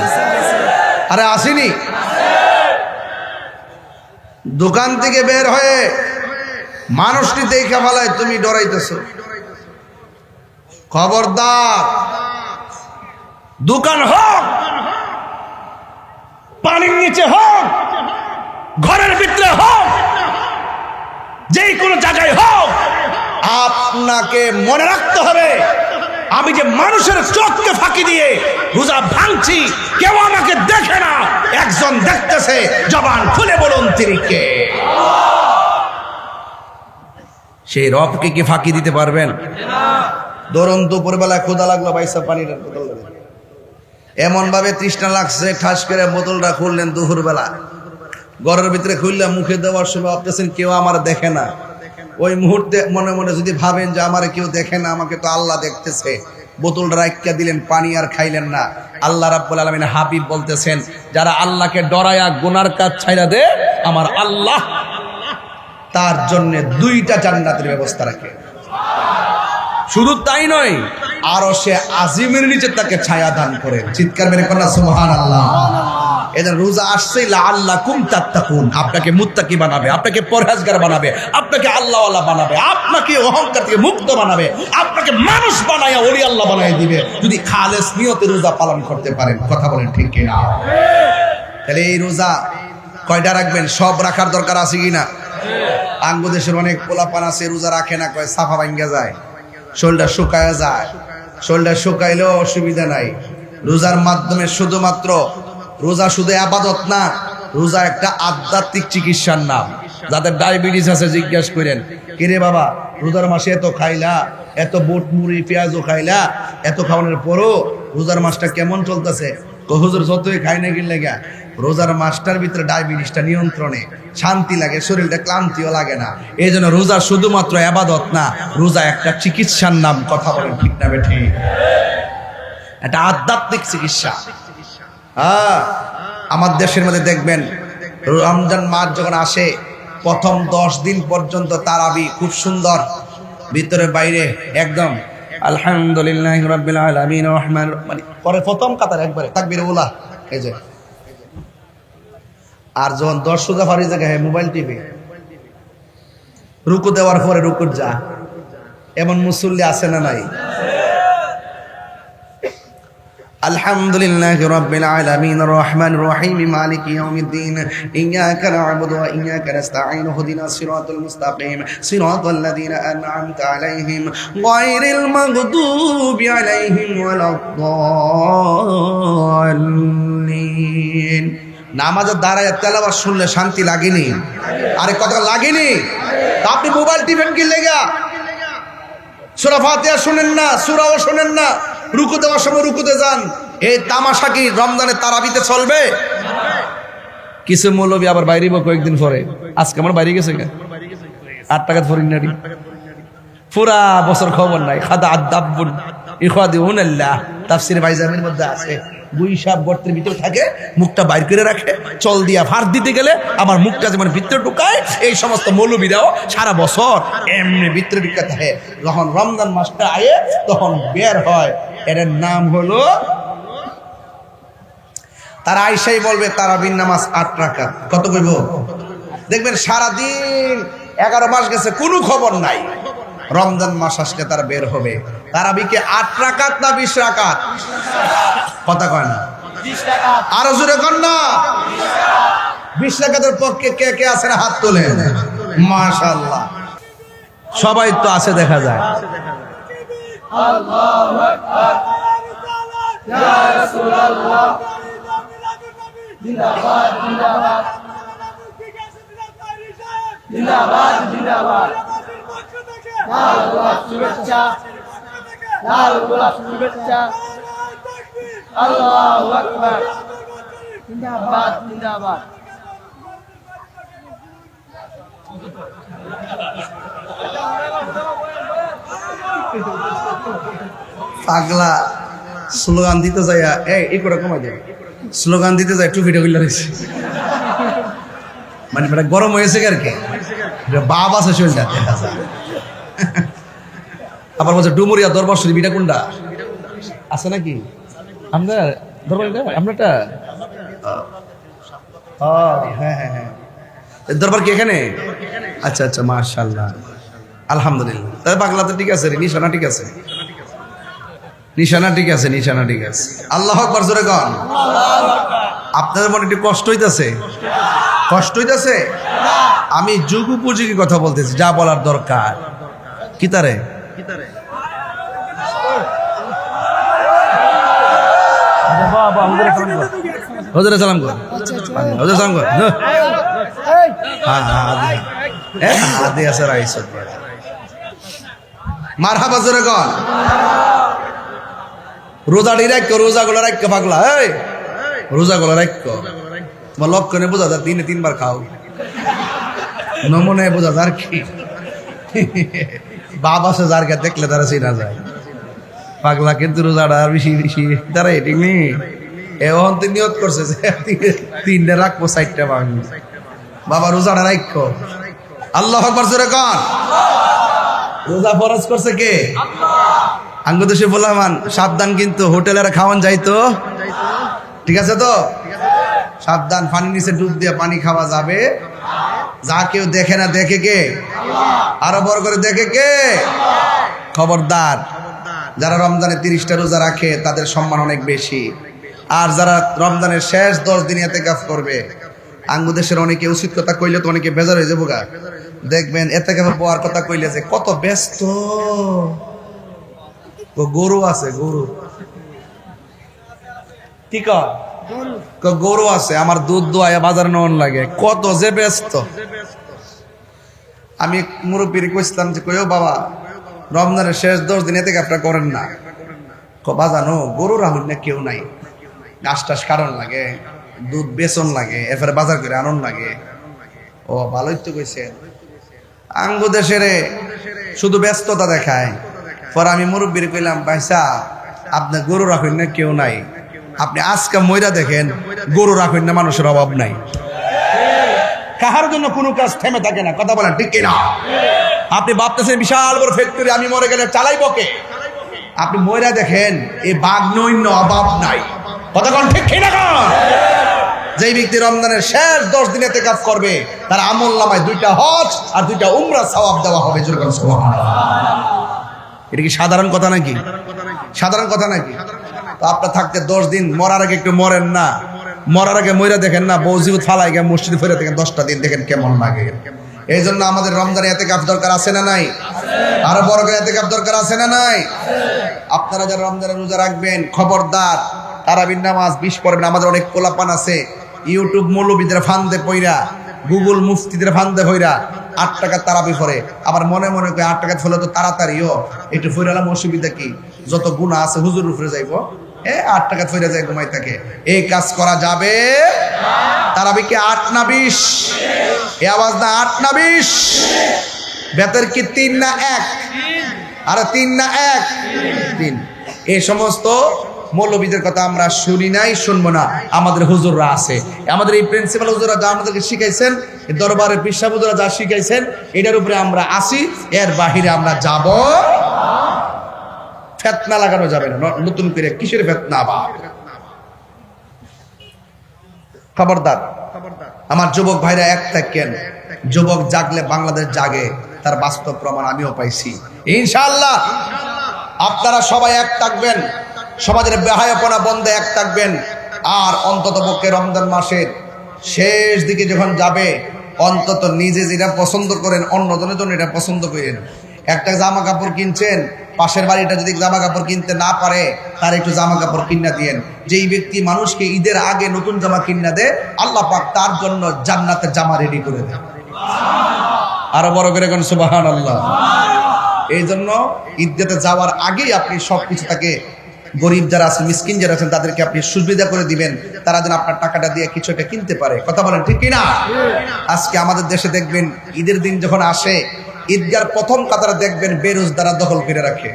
আরে আসেনি? দোকান থেকে বের হয়ে মানুষটি দেখে ফেলায় তুমি ডরাইতেছো। খবরদার, দোকান হোক, পানির নিচে হোক, ঘরের ভিতরে হোক, যেই কোনো জায়গায় হোক, আপনাকে মনে রাখতে হবে আমি যে মানুষের চোখকে ফাঁকি দিয়ে রোজা ভাঙছি, কেউ আমাকে দেখে না, একজন দেখতেছে। জবান খুলে বলুন তিনি কে? সেই রবকে কি ফাঁকি দিতে পারবেন? ধরুন দুপুরবেলা ক্ষুধা লাগলো, বাইসা পানির বোতল এমন ভাবে তৃষ্ণা লাগছে, ঠাস করে বোতলটা খুললেন দুপুরবেলা, ঘরের ভিতরে খুললে মুখে দেওয়ার সময় ভাবতেছেন কেউ আমার দেখে না। ওই মুহূর্তে মনে মনে যদি ভাবেন যে আমার কেউ দেখে না, আমাকে তো আল্লাহ দেখতেছে, বোতলটা রাখিয়া দিলেন, পানি আর খাইলেন না। আল্লাহ রাব্বুল আলামিন হাবিব বলতেছেন, যারা আল্লাহকে ডরায়া গুনার কাজ ছাইড়া দে, আমার আল্লাহ তার জন্য 2টা জান্নাতের ব্যবস্থা রাখে। শুধু তাই নয়, আরো সে আজিমের নিচে তাকে ছায়া দান করে। চিৎকার মেরে কন্যা সুবহানাল্লাহ। এদের রোজা আসছে লাআল্লাকুম তাত্তাকুন, আপনাকে মুত্তাকি বানাবে, আপনাকে পরহেজগার বানাবে, আপনাকে আল্লাহওয়ালা বানাবে, আপনাকে অহংকার থেকে মুক্ত বানাবে, আপনাকে মানুষ বানায়া ওলি আল্লাহ বানায় দিবে, যদি খালেস নিয়তে রোজা পালন করতে পারেন। কথা বলেন ঠিক কিনা? তাহলে এই রোজা কয়টা রাখবেন? সব রাখার দরকার আছে কিনা? বাংলাদেশের অনেক পোলাপান আছে রোজা রাখে না, কয় সাফা ভাঙ্গা যায়, শরীরটা শুকায়া যায়। শরীরটা শুকাইলেও অসুবিধা নাই। রোজার মাধ্যমে শুধুমাত্র রোজা শুধু আবাদত না, রোজা একটা আধ্যাত্মিক চিকিৎসার নাম। যাদের ডায়াবেটিস আছে জিজ্ঞাসা করেন, কিরে বাবা রোজার মাসে এত খাইলা, এত বুট মুড়ি পেঁয়াজও খাইলা, এত খাওয়ানোর পরও রোজার মাসটা কেমন চলতেছে? হুজুর যতই খাই না গেলে গা, রোজার মাসটার ভিতরে ডায়াবেটিসটা নিয়ন্ত্রণে, শান্তি লাগে, শরীরটা ক্লান্তিও লাগে না। এই জন্য রোজা শুধুমাত্র আবাদত না, রোজা একটা চিকিৎসার নাম। কথা বলেন ঠিক না বেঠি? একটা আধ্যাত্মিক চিকিৎসা। হ্যাঁ, আমার দেশের মধ্যে দেখবেন রমজান মাস যখন আসে, প্রথম 10 দিন পর্যন্ত তারাবি খুব সুন্দর, ভিতরে বাইরে একদম আলহামদুলিল্লাহি রাব্বিল আলামিন রহমান, মানে পরে প্রথম কাতার একবারে তাকবীর উলা, এই যে। আর যখন 10 রোজা ফারি জায়গায় মোবাইল টিভি, রুকু দেওয়ার পরে রুকুর যা, এমন মুসল্লি আছে না নাই? আলহামদুলিল্লাহি রাব্বিল আলামিন রহমানির রহিম মালিকি ইয়াউমিদ্দিন ইয়্যাকা না'বুদু ওয়া ইয়্যাকা নাস্তাঈন ইহদিনাস সিরাতাল মুস্তাকিম সিরাতাল লাযীনা আন'আমতা আলাইহিম গায়রিল মাগদুবি আলাইহিম ওয়ালাদ-দাল্লিন। নামাজে দাঁড়ায় তেলাওয়াত শুনলে শান্তি লাগেনি? আরে কথা লাগেনি? আপনি মোবাইল টিপেন কি লেগা? সূরা ফাতিহা শুনেন না, সূরাও শুনেন না, রুকু দেওয়ার সময় রুকুতে যান। এই তামাশা কি রমজানে তারাবিতে চলবে? কিছু মৌলবী আবার বাইরে কয়েকদিন পরে, আজকে আমার বাইরে গেছে 8 টাকা ফরিনারি, পুরা বছর খবর নাই। খাদা আদাবুন ইখাদিউনাল্লাহ, তাফসীর ভাইজানের মধ্যে আছে। গুইসাব গর্তের ভিতরে থাকে, মুখটা বাইর করে রাখে, চল দিয়া ফার দিতে গেলে আমার মুখটা যেমন ভিতরে ঢুকায়, এই সমস্ত মৌলবীরাও সারা বছর এমনি ভিতরে ঢুকে থাকে। যখন রমজান মাসটা আয়ে তখন বের হয়। এর নাম হলো, তারা আইসাই বলবে তারাবির নামাজ 8 রাকাত। কত কইব? দেখবেন সারাদিন 11 মাস গেছে, কোনো খবর নাই। রমজান মাস আসলে তারা বের হবে। তারাবিকে 8 রাকাত না 20 রাকাত? কথা কয় না, 20 রাকাত। আরো জোরে কর না, 20 রাকাতের পক্ষে কে কে আছেন হাত তোলেন। মাশাআল্লাহ, সবাই তো আছে দেখা যায়। আল্লাহু আকবার, ইয়া রাসূলুল্লাহ, জিন্দাবাদ জিন্দাবাদ জিন্দাবাদ জিন্দাবাদ লাল গোলাপ শুভেচ্ছা লাল গোলাপ শুভেচ্ছা আল্লাহু আকবার জিন্দাবাদ জিন্দাবাদ পাগলা স্লোগান দিতে যায় এই করে কমাই দেয় স্লোগান দিতে যায় টুপিটা গুলো রয়েছে মানে এটা গরম হয়েছে আর কি বাপ আছে শরীরটা আবার বলছে ডুমুরিয়া দরবার শরীফ এটা কোনটা আছে নাকি আমরা দরবার আমরাটা হ্যাঁ হ্যাঁ হ্যাঁ দরবার কি এখানে আচ্ছা আচ্ছা মাশাআল্লাহ আলহামদুলিল্লাহ তাহলে বাংলাতে ঠিক আছে রে নিশানা ঠিক আছে নিশানা ঠিক আছে নিশানা ঠিক আছে আল্লাহু আকবার জোরে কোন আপনাদের মনে একটু কষ্ট হইতাছে কষ্ট হইতাছে আমি যুগ উপযোগী কথা বলতেছি যা বলার দরকার কি তারে হুজুরে সালাম কর হুজুরে সালাম কর হ্যাঁ হ্যাঁ আদি আছে রাইস মারহাবা জোরে কোন রোজাটি রাখো রোজাগুলো রাখো পাগলা এই রোজাগুলো রাখো তোমার লক্ষণে বোঝা যায় দিনে 3 বার খাও নমুনায় বোঝা যায় কি বাবা সে যারকে দেখলে তারা চিনা যায় পাগলা কিন্তু রোজাটা আর বেশি বেশি তারা ঠিক নেই এখন তো নিয়ত করছে যে 3টা রাখবো 4টা ভাঙবো বাবা রোজাটা রাখো আল্লাহু আকবার জোরে কোন রোজা ফরজ করছে কে আঙ্গ দেশে বললাম সাবধান কিন্তু হোটেলের খাওয়ান যাইতো ঠিক আছে তো সাবধান পানি নিচে ডুব দিয়ে পানি খাওয়া যাবে যা কেউ দেখে না দেখে কে আরো বড় করে দেখে কে খবরদার যারা রমজানে 30টা রোজা রাখে তাদের সম্মান অনেক বেশি আর যারা রমজানের শেষ 10 দিন ইতিকাফ করবে আঙ্গ দেশের অনেকে উচিত কথা কইলে তো অনেকে বেজার হয়ে যাবো গা দেখবেন ইতিকাফে বয়ার কথা কইলে যে কত ব্যস্ত গরু আছে গরু কি কয় গরু আছে আমার দুধ দোয়া বাজার নেওয়ার লাগে কত যে ব্যস্ত আমি মুরব্বীর কইছিলাম যে কইও বাবা রমজানের শেষ 10 দিন থেকে আপনারা করেন না বাজানো গরু রাহুল না কেউ নাই ঘাস কারণ লাগে দুধ বেচন লাগে এরপরে বাজার করে আনন্দ লাগে ও ভালোই তো কইছেন আঙ্গ দেশের শুধু ব্যস্ততা দেখায় পরে আমি মুরব্বীর কইলাম ভাইসা আপনি গরু রাখেন না কেউ নাই আপনি আজকে ময়রা দেখেন গরু রাখেন না মানুষের অভাব নাই কাহার জন্য কোনো কাজ থেমে থাকে না কথা বলেন ঠিক কিনা আপনি ভাবতেছেন বিশাল বড় ফ্যাক্টরি আমি মরে গেলে চালাইবো কে আপনি ময়রা দেখেন এই বাগনৈন্য অভাব নাই কথা কোন ঠিক কিনা যেই ব্যক্তি রমজানের শেষ 10 দিনে ইতিকাফ করবে তার আমল নামায় 2টা হজ আর 2টা উমরা সওয়াব দেওয়া হবে জোরে সুবহানাল্লাহ এটা কি সাধারণ কথা নাকি সাধারণ কথা নাকি তো আপনার থাকতে 10 দিন মরার আগে একটু মরেন না মরার আগে মইরা দেখেন না বউজিও ফালাই গিয়ে মসজিদে ফিরে দেখেন 10টা দিন দেখেন কেমন লাগে এই জন্য আমাদের রমজানে ইতিকাফ দরকার আছে না নাই আরো বড় করে ইতিকাফ দরকার আছে না নাই আপনারা যারা রমজানে রোজা রাখবেন খবরদার তারাবির নামাজ 20 পড়বেন আমাদের অনেক পোলাপান আছে ইউটিউব মৌলবীদের ফান্দে পইরা গুগল মুফতিদের ফান্দে হইরা 8 টাকা তারাবি পড়ে আবার মনে মনে করে 8 টাকা ফলে তো তাড়াতাড়িও একটু ফইরালাম অসুবিধা কি যত গুনাহ আছে হুজুর উপরে যাইবো 8 টাকা ফইরা যায় ঘুমাই থাকে এই কাজ করা যাবে তারাবি কি 8 না 20 এই আওয়াজ না 8 না 20 বেতর কি 3 না 1 আরে 3 না 1 3 এই সমস্ত মৌলবীদের কথা আমরা শুনি নাই শুনবো না আমাদের হুজুররা আছে আমাদের এই প্রিন্সিপাল হুজুররা যা আমাদেরকে শিখাইছেন এই দরবারের পিসা হুজুররা যা শিখাইছেন এটার উপরে আমরা আসি এর বাহিরে আমরা যাব ফিতনা লাগানো যাবে না নতুন করে কিসের ফিতনা আবার খবরদার আমার যুবক ভাইরা এক থাকেন যুবক জাগলে বাংলাদেশ জাগে তার বাস্তব প্রমাণ আমিও পাইছি ইনশাআল্লাহ আপনারা সবাই এক থাকবেন সমাজের বেহায়াপনা বন্ধে এক থাকবেন আর অন্তত পক্ষে রমজান মাসের শেষ দিকে যখন যাবে অন্তত নিজে যেটা পছন্দ করেন অন্যজনের জন্য এটা পছন্দ করেন একটা জামা কাপড় কিনছেন পাশের বাড়িটা যদি জামা কাপড় কিনতে না পারে তার একটু জামা কাপড় কিনা দিয়েন। যেই ব্যক্তি মানুষকে ঈদের আগে নতুন জামা কিনা দেয়, আল্লাহ পাক তার জন্য জান্নাতের জামা রেডি করে দেয়। আরো বড় করে কোন সুবহানাল্লাহ। এই জন্য ঈদগাতে যাওয়ার আগেই আপনি সবকিছু তাকে, গরিব যারা আছেন, মিসকিন যারা আছেন, তাদেরকে আপনি সুবিধা করে দিবেন, তারা যেন আপনার টাকাটা দিয়ে কিছু একটা কিনতে পারে। কথা বলেন ঠিক কিনা? আজকে আমাদের দেশে দেখবেন ঈদের দিন যখন আসে, ঈদগার প্রথম কাতারে দেখবেন বেরোজদারা দখল করে রাখে।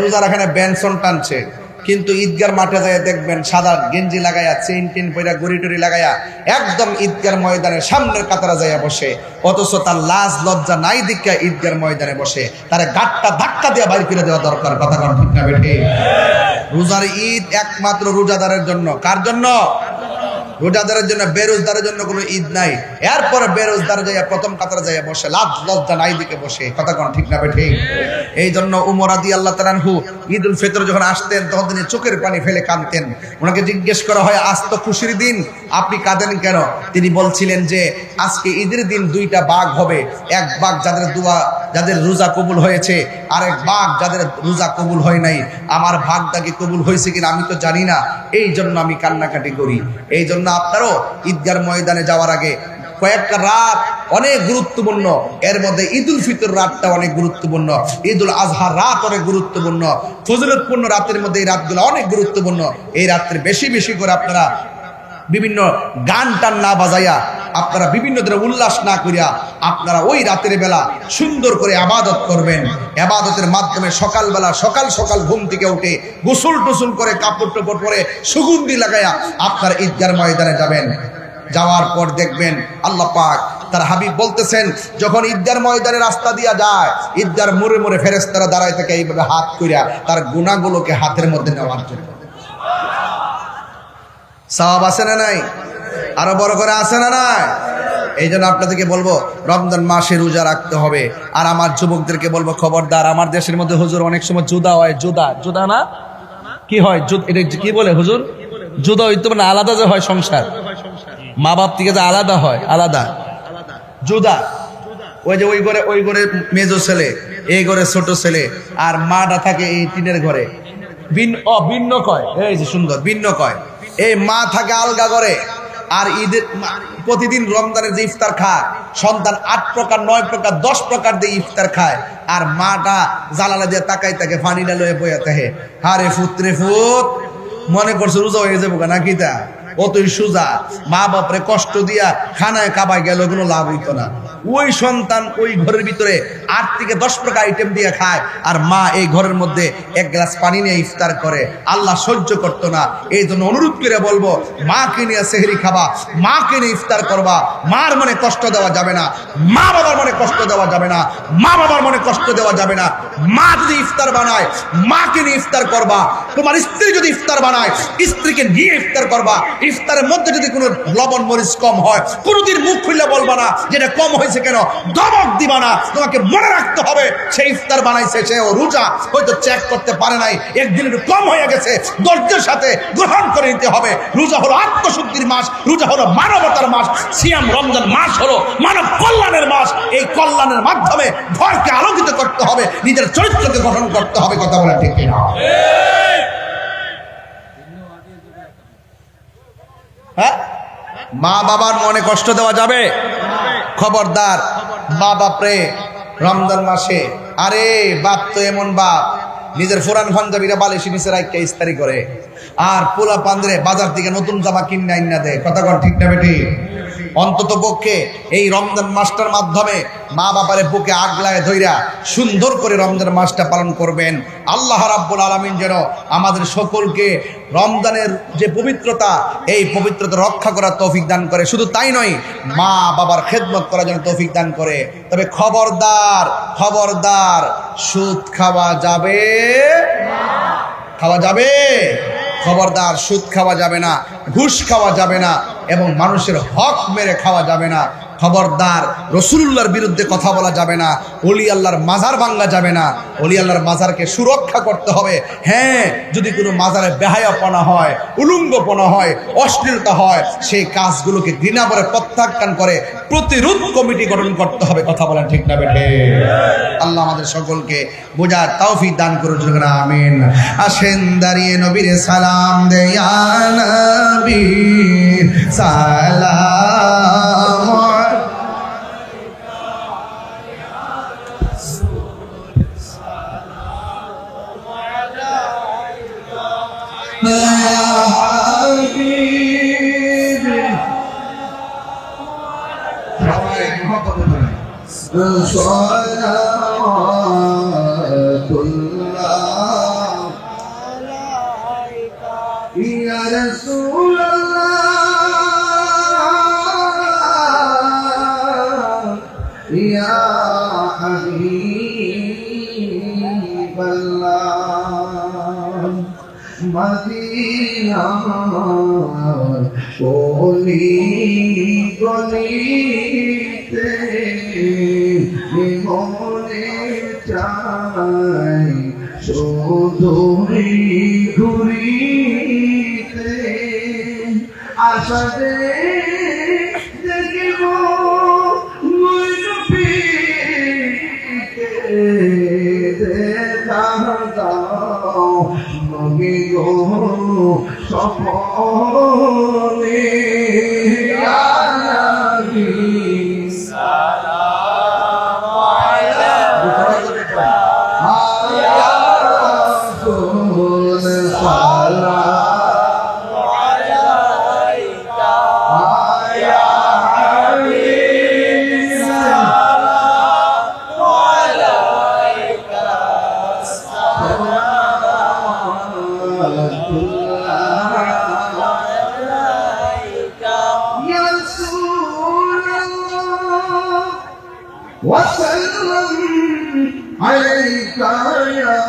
রোজা রাখানে বেনসন টানছে, কিন্তু ঈদগার মাঠে যায় দেখবেন সাদা গেঞ্জি লাগাইয়া, চেইন টেন পয়রা, গড়ি টড়ি লাগাইয়া একদম ঈদগার ময়দানের সামনের কাতারে যাইয়া বসে। অথচ তার লাজ লজ্জা নাই দিকা ঈদগার ময়দানে বসে, তার গাটটা ধাক্কা দিয়ে বাইর করে দেওয়া দরকার। কথা কন ঠিক না বেঠে? রোজার ঈদ একমাত্র রোজাদারের জন্য। কার জন্য? রোজাদারের জন্য। বেরোজদারের জন্য কোনো ঈদ নাই। এরপরে বেরোজদার যাইয়া প্রথম কাতারে যাইয়া বসে, লাজ লজ্জা নাই দিকে বসে। কথা কন ঠিক না বেঠে? এই জন্য উমর রাদিয়াল্লাহু তাআলা আনহু ঈদ উল ফিতর যখন আসতেন তখন তিনি চোখের পানি ফেলে কাঁদতেন। ওনাকে জিজ্ঞেস করা হয়, আজ তো খুশির দিন, আপনি কাঁদেন কেন? তিনি বলছিলেন যে আজকে ঈদের দিন দুইটা ভাগ হবে, এক ভাগ যাদের দোয়া, যাদের রোজা কবুল হয়েছে, আরেক ভাগ যাদের রোজা কবুল হয় নাই। আমার ভাগটা কি কবুল হয়েছে কিনা আমি তো জানি না, এই জন্য আমি কান্নাকাটি করি। এই জন্য আপনারও ঈদগার ময়দানে যাওয়ার আগে কয়েকটা রাত অনেক গুরুত্বপূর্ণ। এর মধ্যে ঈদুল ফিতর রাতটা অনেক গুরুত্বপূর্ণ, ঈদুল আজহার রাত অনেক গুরুত্বপূর্ণ, ফজিলতপূর্ণ রাতের মধ্যে এই রাতগুলো অনেক গুরুত্বপূর্ণ। এই রাত্রে বেশি বেশি করে আপনারা বিভিন্ন গান টান না বাজাইয়া, আপনারা বিভিন্ন ধরনের উল্লাস না করিয়া আপনারা ওই রাতের বেলা সুন্দর করে আবাদত করবেন। আবাদতের মাধ্যমে সকালবেলা সকাল সকাল ঘুম থেকে উঠে গোসল টোসল করে কাপড় টাপড় পরে সুগন্ধি লাগাইয়া আপনারা ঈদগার ময়দানে যাবেন। যাওয়ার পর দেখবেন আল্লাহ পাক তার হাবিব বলতেছেন, যখন ঈদগার ময়দানে রাস্তা দিয়া যায়, ঈদগার মোড়ে মোড়ে ফেরেশতারা দাঁড়ায় থাকে এইভাবে হাত কইরা তার গুনাহগুলোকে হাতের মধ্যে নেওয়ার জন্য। সওয়াব আছে না নাই? আরো বড় করে আছে না নাই? এই জন্য আপনাদেরকে বলবো রমজান মাসে রোজা রাখতে হবে। আর আমার যুবকদেরকে বলবো, খবরদার, আমার দেশের মধ্যে হুজুর অনেক সময় জুদা হয়, জুদা না কি হয়, এটা কি বলে হুজুর? জুদা হইতে মানে আলাদা যে হয় সংসার, মা বাপ থেকে যে আলাদা হয়, আলাদা জুদা। ওই যে ওই ঘরে মেজো ছেলে, এই ঘরে ছোট ছেলে, আর মাটা থাকে এই টিনের ঘরে। ভিন্ন কয়, এই যে সুন্দর ভিন্ন কয়। এই মা থাকে আলগা করে। আর ঈদের প্রতিদিন রমজানের যে ইফতার খায় সন্তান 8 প্রকার 9 প্রকার 10 প্রকার দিয়ে ইফতার খায়, আর মাটা জানালা দিয়ে তাকাই তাকে পানি ডালে বইয়া থাকে। হারে ফুতরে ফুত, মনে করছে রোজা হয়ে যাবো নাকি? তা অতই সোজা। মা বাপরে কষ্ট দিয়া খানায় কাবায় গেল, কোনো লাভ হইতো না। ওই সন্তান ওই ঘরের ভিতরে 8 থেকে 10 প্রকার আইটেম দিয়ে খায়, আর মা এই ঘরের মধ্যে এক গ্লাস পানি নিয়ে ইফতার করে। আল্লাহ সহ্য করতো না। এই জন্য অনুরোধ করে বলবো, মাকে নিয়ে সেহরি খাবা, মাকে নিয়ে ইফতার করবা। মার মনে কষ্ট দেওয়া যাবে না, মা বাবার মনে কষ্ট দেওয়া যাবে না, মা বাবার মনে কষ্ট দেওয়া যাবে না। মা যদি ইফতার বানায়, মাকে নিয়ে ইফতার করবা। তোমার স্ত্রী যদি ইফতার বানায়, স্ত্রীকে নিয়ে ইফতার করবা। ইফতারের মধ্যে যদি কোনো লবণ মরিচ কম হয়, কোনোদিন মুখ খুললে বলবা না যেটা কম হয়েছে কেন, ধমক দিবা না। তোমাকে মনে রাখতে হবে সে ইফতার বানাইছে, সে ও রোজা হয়তো চেক করতে পারে নাই, একদিন একটু কম হয়ে গেছে, ধৈর্যের সাথে গ্রহণ করে নিতে হবে। রোজা হলো আত্মশুদ্ধির মাস, রোজা হলো মানবতার মাস, সিয়াম রমজান মাস হলো মানব কল্যাণের মাস। এই কল্যাণের মাধ্যমে ঘরকে আলোকিত করতে হবে, নিজের চরিত্রকে গঠন করতে হবে। কথা বলা ঠিক না? হ্যাঁ, মা বাবার মনে কষ্ট দেওয়া যাবে? খবরদার। মা বাপরে রমজান মাসে, আরে বাপ তো এমন বাপ, নিজের ফুরান পাঞ্জাবিরা বালিশি নিচে রাখতে ইস্তারি করে, আর পোলা পান্দ্রে বাজার থেকে নতুন জামা কিনে আইনা দেয়। কথা কন ঠিক না বেটি? অন্তত পক্ষে এই রমজান মাসটার মাধ্যমে মা বাবারে বুকে আগলায় ধইরা সুন্দর করে রমজান মাসটা পালন করবেন। আল্লাহ রাব্বুল আলামিন যেন আমাদের সকলকে রমজানের যে পবিত্রতা, এই পবিত্রতা রক্ষা করার তৌফিক দান করে। শুধু তাই নয়, মা বাবার খেদমত করার জন্য তৌফিক দান করে। তবে খবরদার, খবরদার, সুদ খাওয়া যাবে? খাওয়া যাবে? খবরদার, সুদ খাওয়া যাবে না, ঘুষ খাওয়া যাবে না, এবং মানুষের হক মেরে খাওয়া যাবে না। খবরদার, রাসূলুল্লাহর বিরুদ্ধে কথা বলা যাবে না, ওলি আল্লাহর মাজার ভাঙা যাবে না, ওলি আল্লাহর মাজারকে সুরক্ষা করতে হবে। হ্যাঁ, যদি কোনো মাজারে বেহায়াপনা হয়, উলঙ্গপনা হয়, অশ্লীলতা হয়, সেই কাজগুলোকে ঘৃণা করে প্রত্যাখ্যান করে প্রতিরোধ কমিটি গঠন করতে হবে। কথা বলেন ঠিক না বেঠে? আল্লাহ আমাদের সকলকে বোঝার তৌফিক দান করুন, আমিন। আসেন দাঁড়িয়ে নবীর সালাম দেয়া নবী সালাম Ya Rasulullah, Ya Habiballah, Madina Oli Golite Mone Chai Shodori Gurite Ashade Dekibo Mujubite Dekadao Magigo Sopone Ya Nabi Salam Alaikum Ya Rasul Salam وسلم عليك يا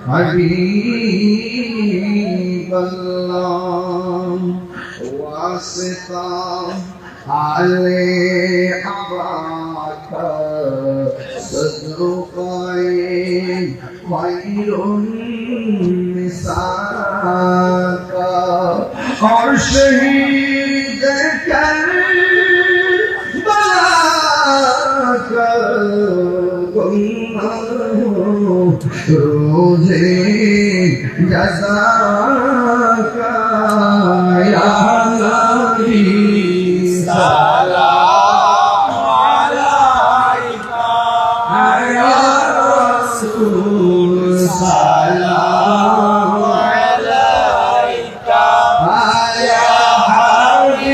حبيب الله واسطة علي أباك صدرك خير مساك أرشد روزے جزاک یا نبی سلام علیک یا رسول سلام علیک یا حبیب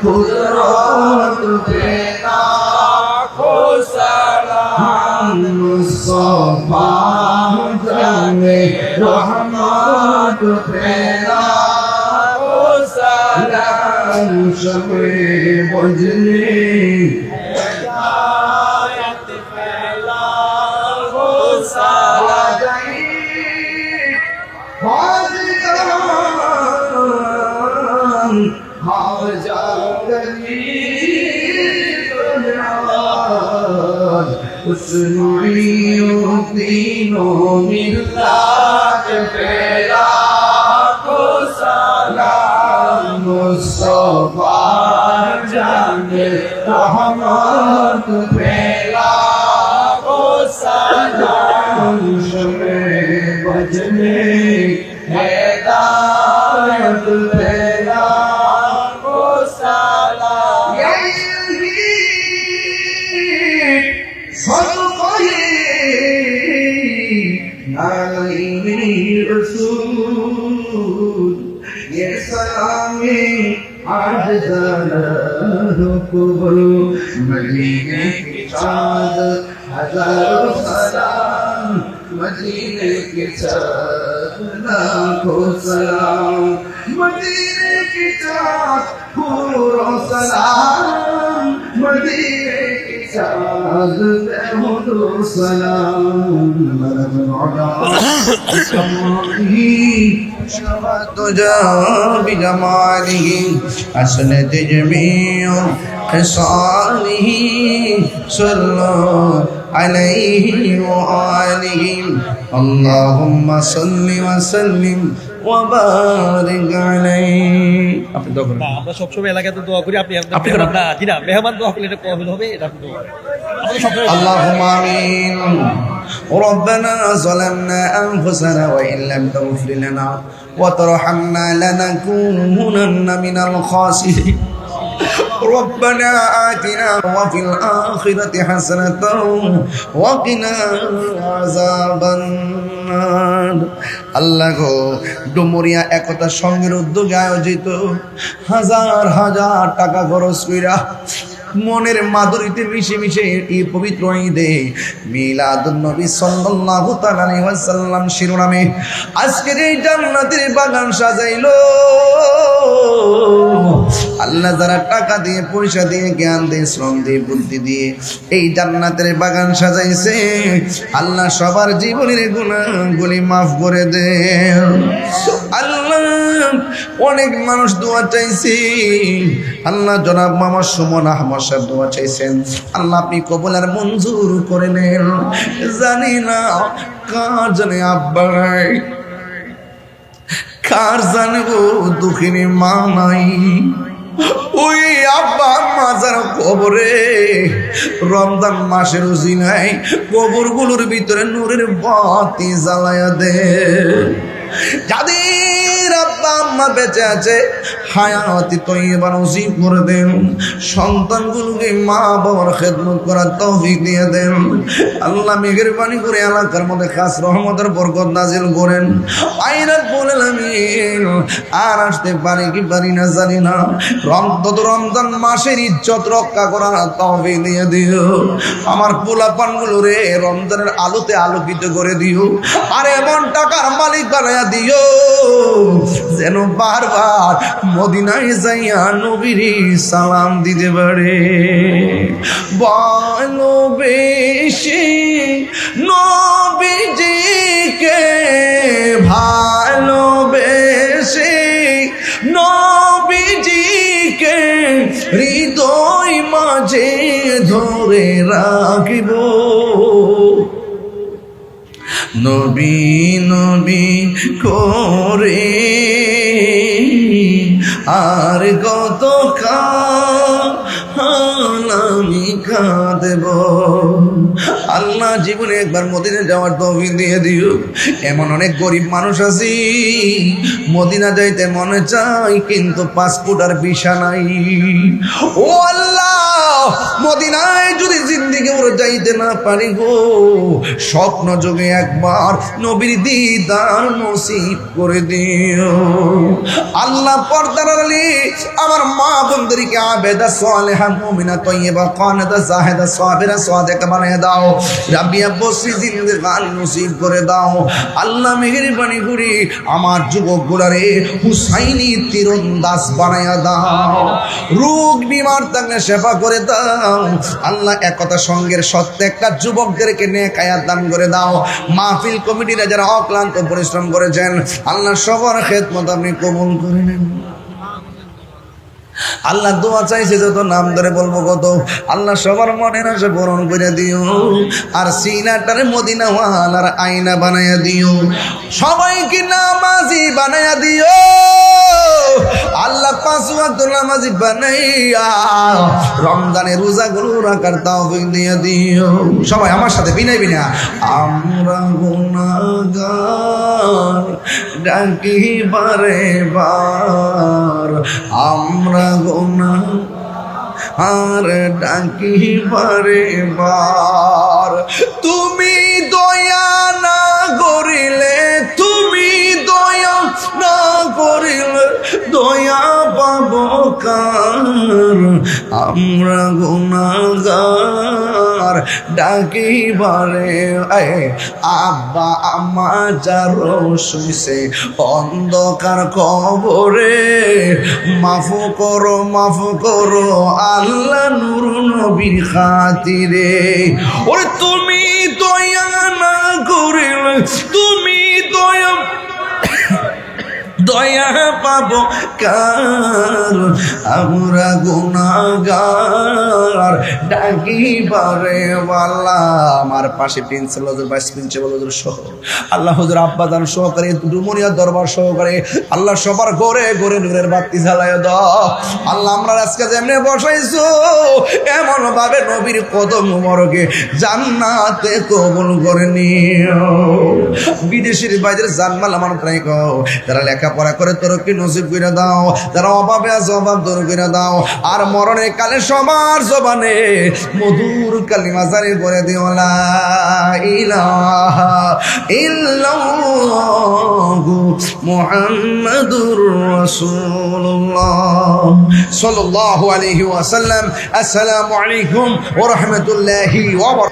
قدرت پیدا کو سلام مصطفیٰ جانے رحمت پیدا کو سلام شمع بجلی ہدایت پھیلا کو سلام तीनों मिल्लत पेरा को सलाम मुस्तफा जाने रहमत पेरा को सलाम शमे बजने हिदायत पेरा को सलाम रसूल ये सलामी आज ज़रा कबूल मदीने की चाँद हज़ारों सलाम मदीने की चाँद लाखों सलाम मदीने की चाँद पूरों सलाम मदीने की चाँद लहमदो सलाम तुझा बिजमालिही असनत जमीओ खसालिही सल्लो अलैहि व आलिहि अल्लाहुम्मा सल्लि व सल्लिम व बारिक अलैहि। আপনি দোয়া করেন। আমরা সবসময় এলাকাতে দোয়া করি, আপনি মেহমান জি না, মেহমান দোয়া করলে এটা কবুল হবে, এটা দোয়া আমরা সবসময় اللهم آمين ربنا ظلمنا أنفسنا وإن لم تغفر لنا وترحمنا لنكونن من الخاسرين ربنا آتنا وفي الآخرة حسنة وقنا عذاب النار আল্লাহ গো, ডুমুরিয়া একতা সংঘের উদ্যোগে আয়োজিত হাজার হাজার টাকা খরচ কইরা মনের মাধুরীতে মিশে মিশে এই পবিত্র ঈদে মিলাদুন নবী সাল্লাল্লাহু তাআলা আলাইহি ওয়াসাল্লাম শিরোনামে আজকের এই জান্নাতের বাগান সাজাইলো। আল্লাহ যারা টাকা দিয়ে, পয়সা দিয়ে, জ্ঞান দিয়ে, শ্রম দিয়ে, বুদ্ধি দিয়ে এই জান্নাতের বাগান সাজাইছে, আল্লাহ সবার জীবনের গুনাহগুলি মাফ করে দেন। আল্লাহ অনেক মানুষ দোয়া চাইছে, আল্লাহ জনাব মামা সুমন আহমদ সাহেব দোয়া চাইছেন, আল্লাহ আপনি কবুল আর মঞ্জুর করে নেন। জানি না কার জানে আব্বা নাই, কার জানবো দুঃখিনী মা নাই, ওই আব্বা আম্মা যারা কবরে রমজান মাসের উজিনায় কবরগুলোর ভিতরে নূরের বাতি জ্বালায়া দে। যাদের আব্বা আম্মা বেঁচে আছে হায়াতি তৈয়বা নসিব করে দেন, সন্তানগুলোকে মা বাবার খেদমত করার তৌফিক দিয়ে দেন। আল্লাহ মেহেরবানি করে এলাকার মধ্যে খাস রহমতের বরকত নাজিল করেন। আইরাত বলেন আমিন। আর আসতে পারি কি পারি না জানি না, রমজান মাসের ইজ্জত রক্ষা করার তৌফিক দিয়ে দিও। আমার পোলাপানগুলো রে রমজানের আলোতে আলোকিত করে দিও, আর এমন টাকার মালিক বানায়া দিও যেন বারবার মদিনায় যাইয়া নবীর সালাম দিতে পারে। ভালোবেসে নবীজিকে, ভালোবেসে নবীজিকে হৃদয় মাঝে ধরে রাখিব। নবী নবী করে আর কত কাল আমি কাঁদব। আল্লাহ জীবনে একবার মদিনা যাওয়ার তৌফিক দিয়ে দিও। এমন অনেক গরিব মানুষ আছি মদিনা যাইতে মনে চাই কিন্তু পাসপোর্ট আর ভিসা নাই। ও আল্লাহ, মদিনায় যদি জিন্দিগি ওর যাইতে না পারি গো, স্বপ্ন যোগে একবার নবীর দিদার নসিব করে দিও। আল্লাহ পর্দার আলী আমার মা বোনদেরকে আবেদা সালেহা মুমিনা তয়্যিবা কানিতা জাহিদা সাবিরা সাদিকা বানিয়ে দাও। রাবিয়া বসরি জিন্দেগানি নসিব করে দাও। আল্লাহ মেহেরবানি করে আমার যুবকগুলারে হুসাইনি তীরন্দাজ বানায়া দাও। রোগ বিমার থাকলে সেবা করে দাও। আল্লাহ একতা সঙ্গের প্রত্যেকটা যুবকদেরকে নেক হায়াত দান করে দাও। মাহফিল কমিটিরা যারা অক্লান্ত পরিশ্রম করেছেন আল্লাহ সবার খেদমত আপনি কবুল করে নেন। আল্লাহ দোয়া চাইছে যত নাম ধরে বলবো কত, আল্লাহ সবার মনের আশা পূরণ করে দিও। আর সিনাটারে মদিনা ওয়ালার আয়না বানায়া দিও। সবাইকে নামাজি বানায়া দিও। আল্লাহ 5 ওয়াক্ত নামাজি বানাইয়া রমজানের রোজাগুলো রাখার তৌফিক দিয়ে দিও। সবাই আমার সাথে বিনয় বিনা আমরা গুনাহগার ডাকি বারে বার, আমরা গুনাহগার ডাকি বারে বার। তুমি দয়া না করিলে, তুমি দয়া না করিলে দয়া পাবো আমরা গুনাহগার ডাকি বারে আব্বা আম্মা যারো শুইছে অন্ধকার কবরে মাফ করো আল্লাহ নূর নবীর খাতিরে। ওরে তুমি দয়া না করিলে তুমি দয়া পাবো কার আমরা গুনাহগার ডাকি বারে ওয়াল্লা। আমার পাশে প্রিন্সিপাল হুজুর ভাইস প্রিন্সিপাল হুজুর সহ আল্লাহ হুজুর আব্বাদান সহকারে ডুমুরিয়া দরবার সহকারে আল্লাহ সবার ঘরে ঘরে নূরের বাতি জ্বালায় দাও আল্লাহ। আমরা আজকে যেমনি বসাইছো এমন ভাবে নবীর কদম মোবারকে জান্নাতে কবুল করে নিও। বিদেশের বাইরের জানমাল আমার প্রায় কও যারা লেখাপড়া করে তরক্কি নসিব করে দাও, যারা অভাবে আছে অভাব দূর করে দাও, আর মরণের কালে সবার জবানে মধুর কালিমা জারি করে দিও লা ইলাহা ইল্লাল্লাহু মুহাম্মাদুর রাসূলুল্লাহ সাল্লাল্লাহু আলাইহি ওয়াসাল্লাম। আসসালামু আলাইকুম ওয়া রাহমাতুল্লাহি ওয়া বারাকাতুহু।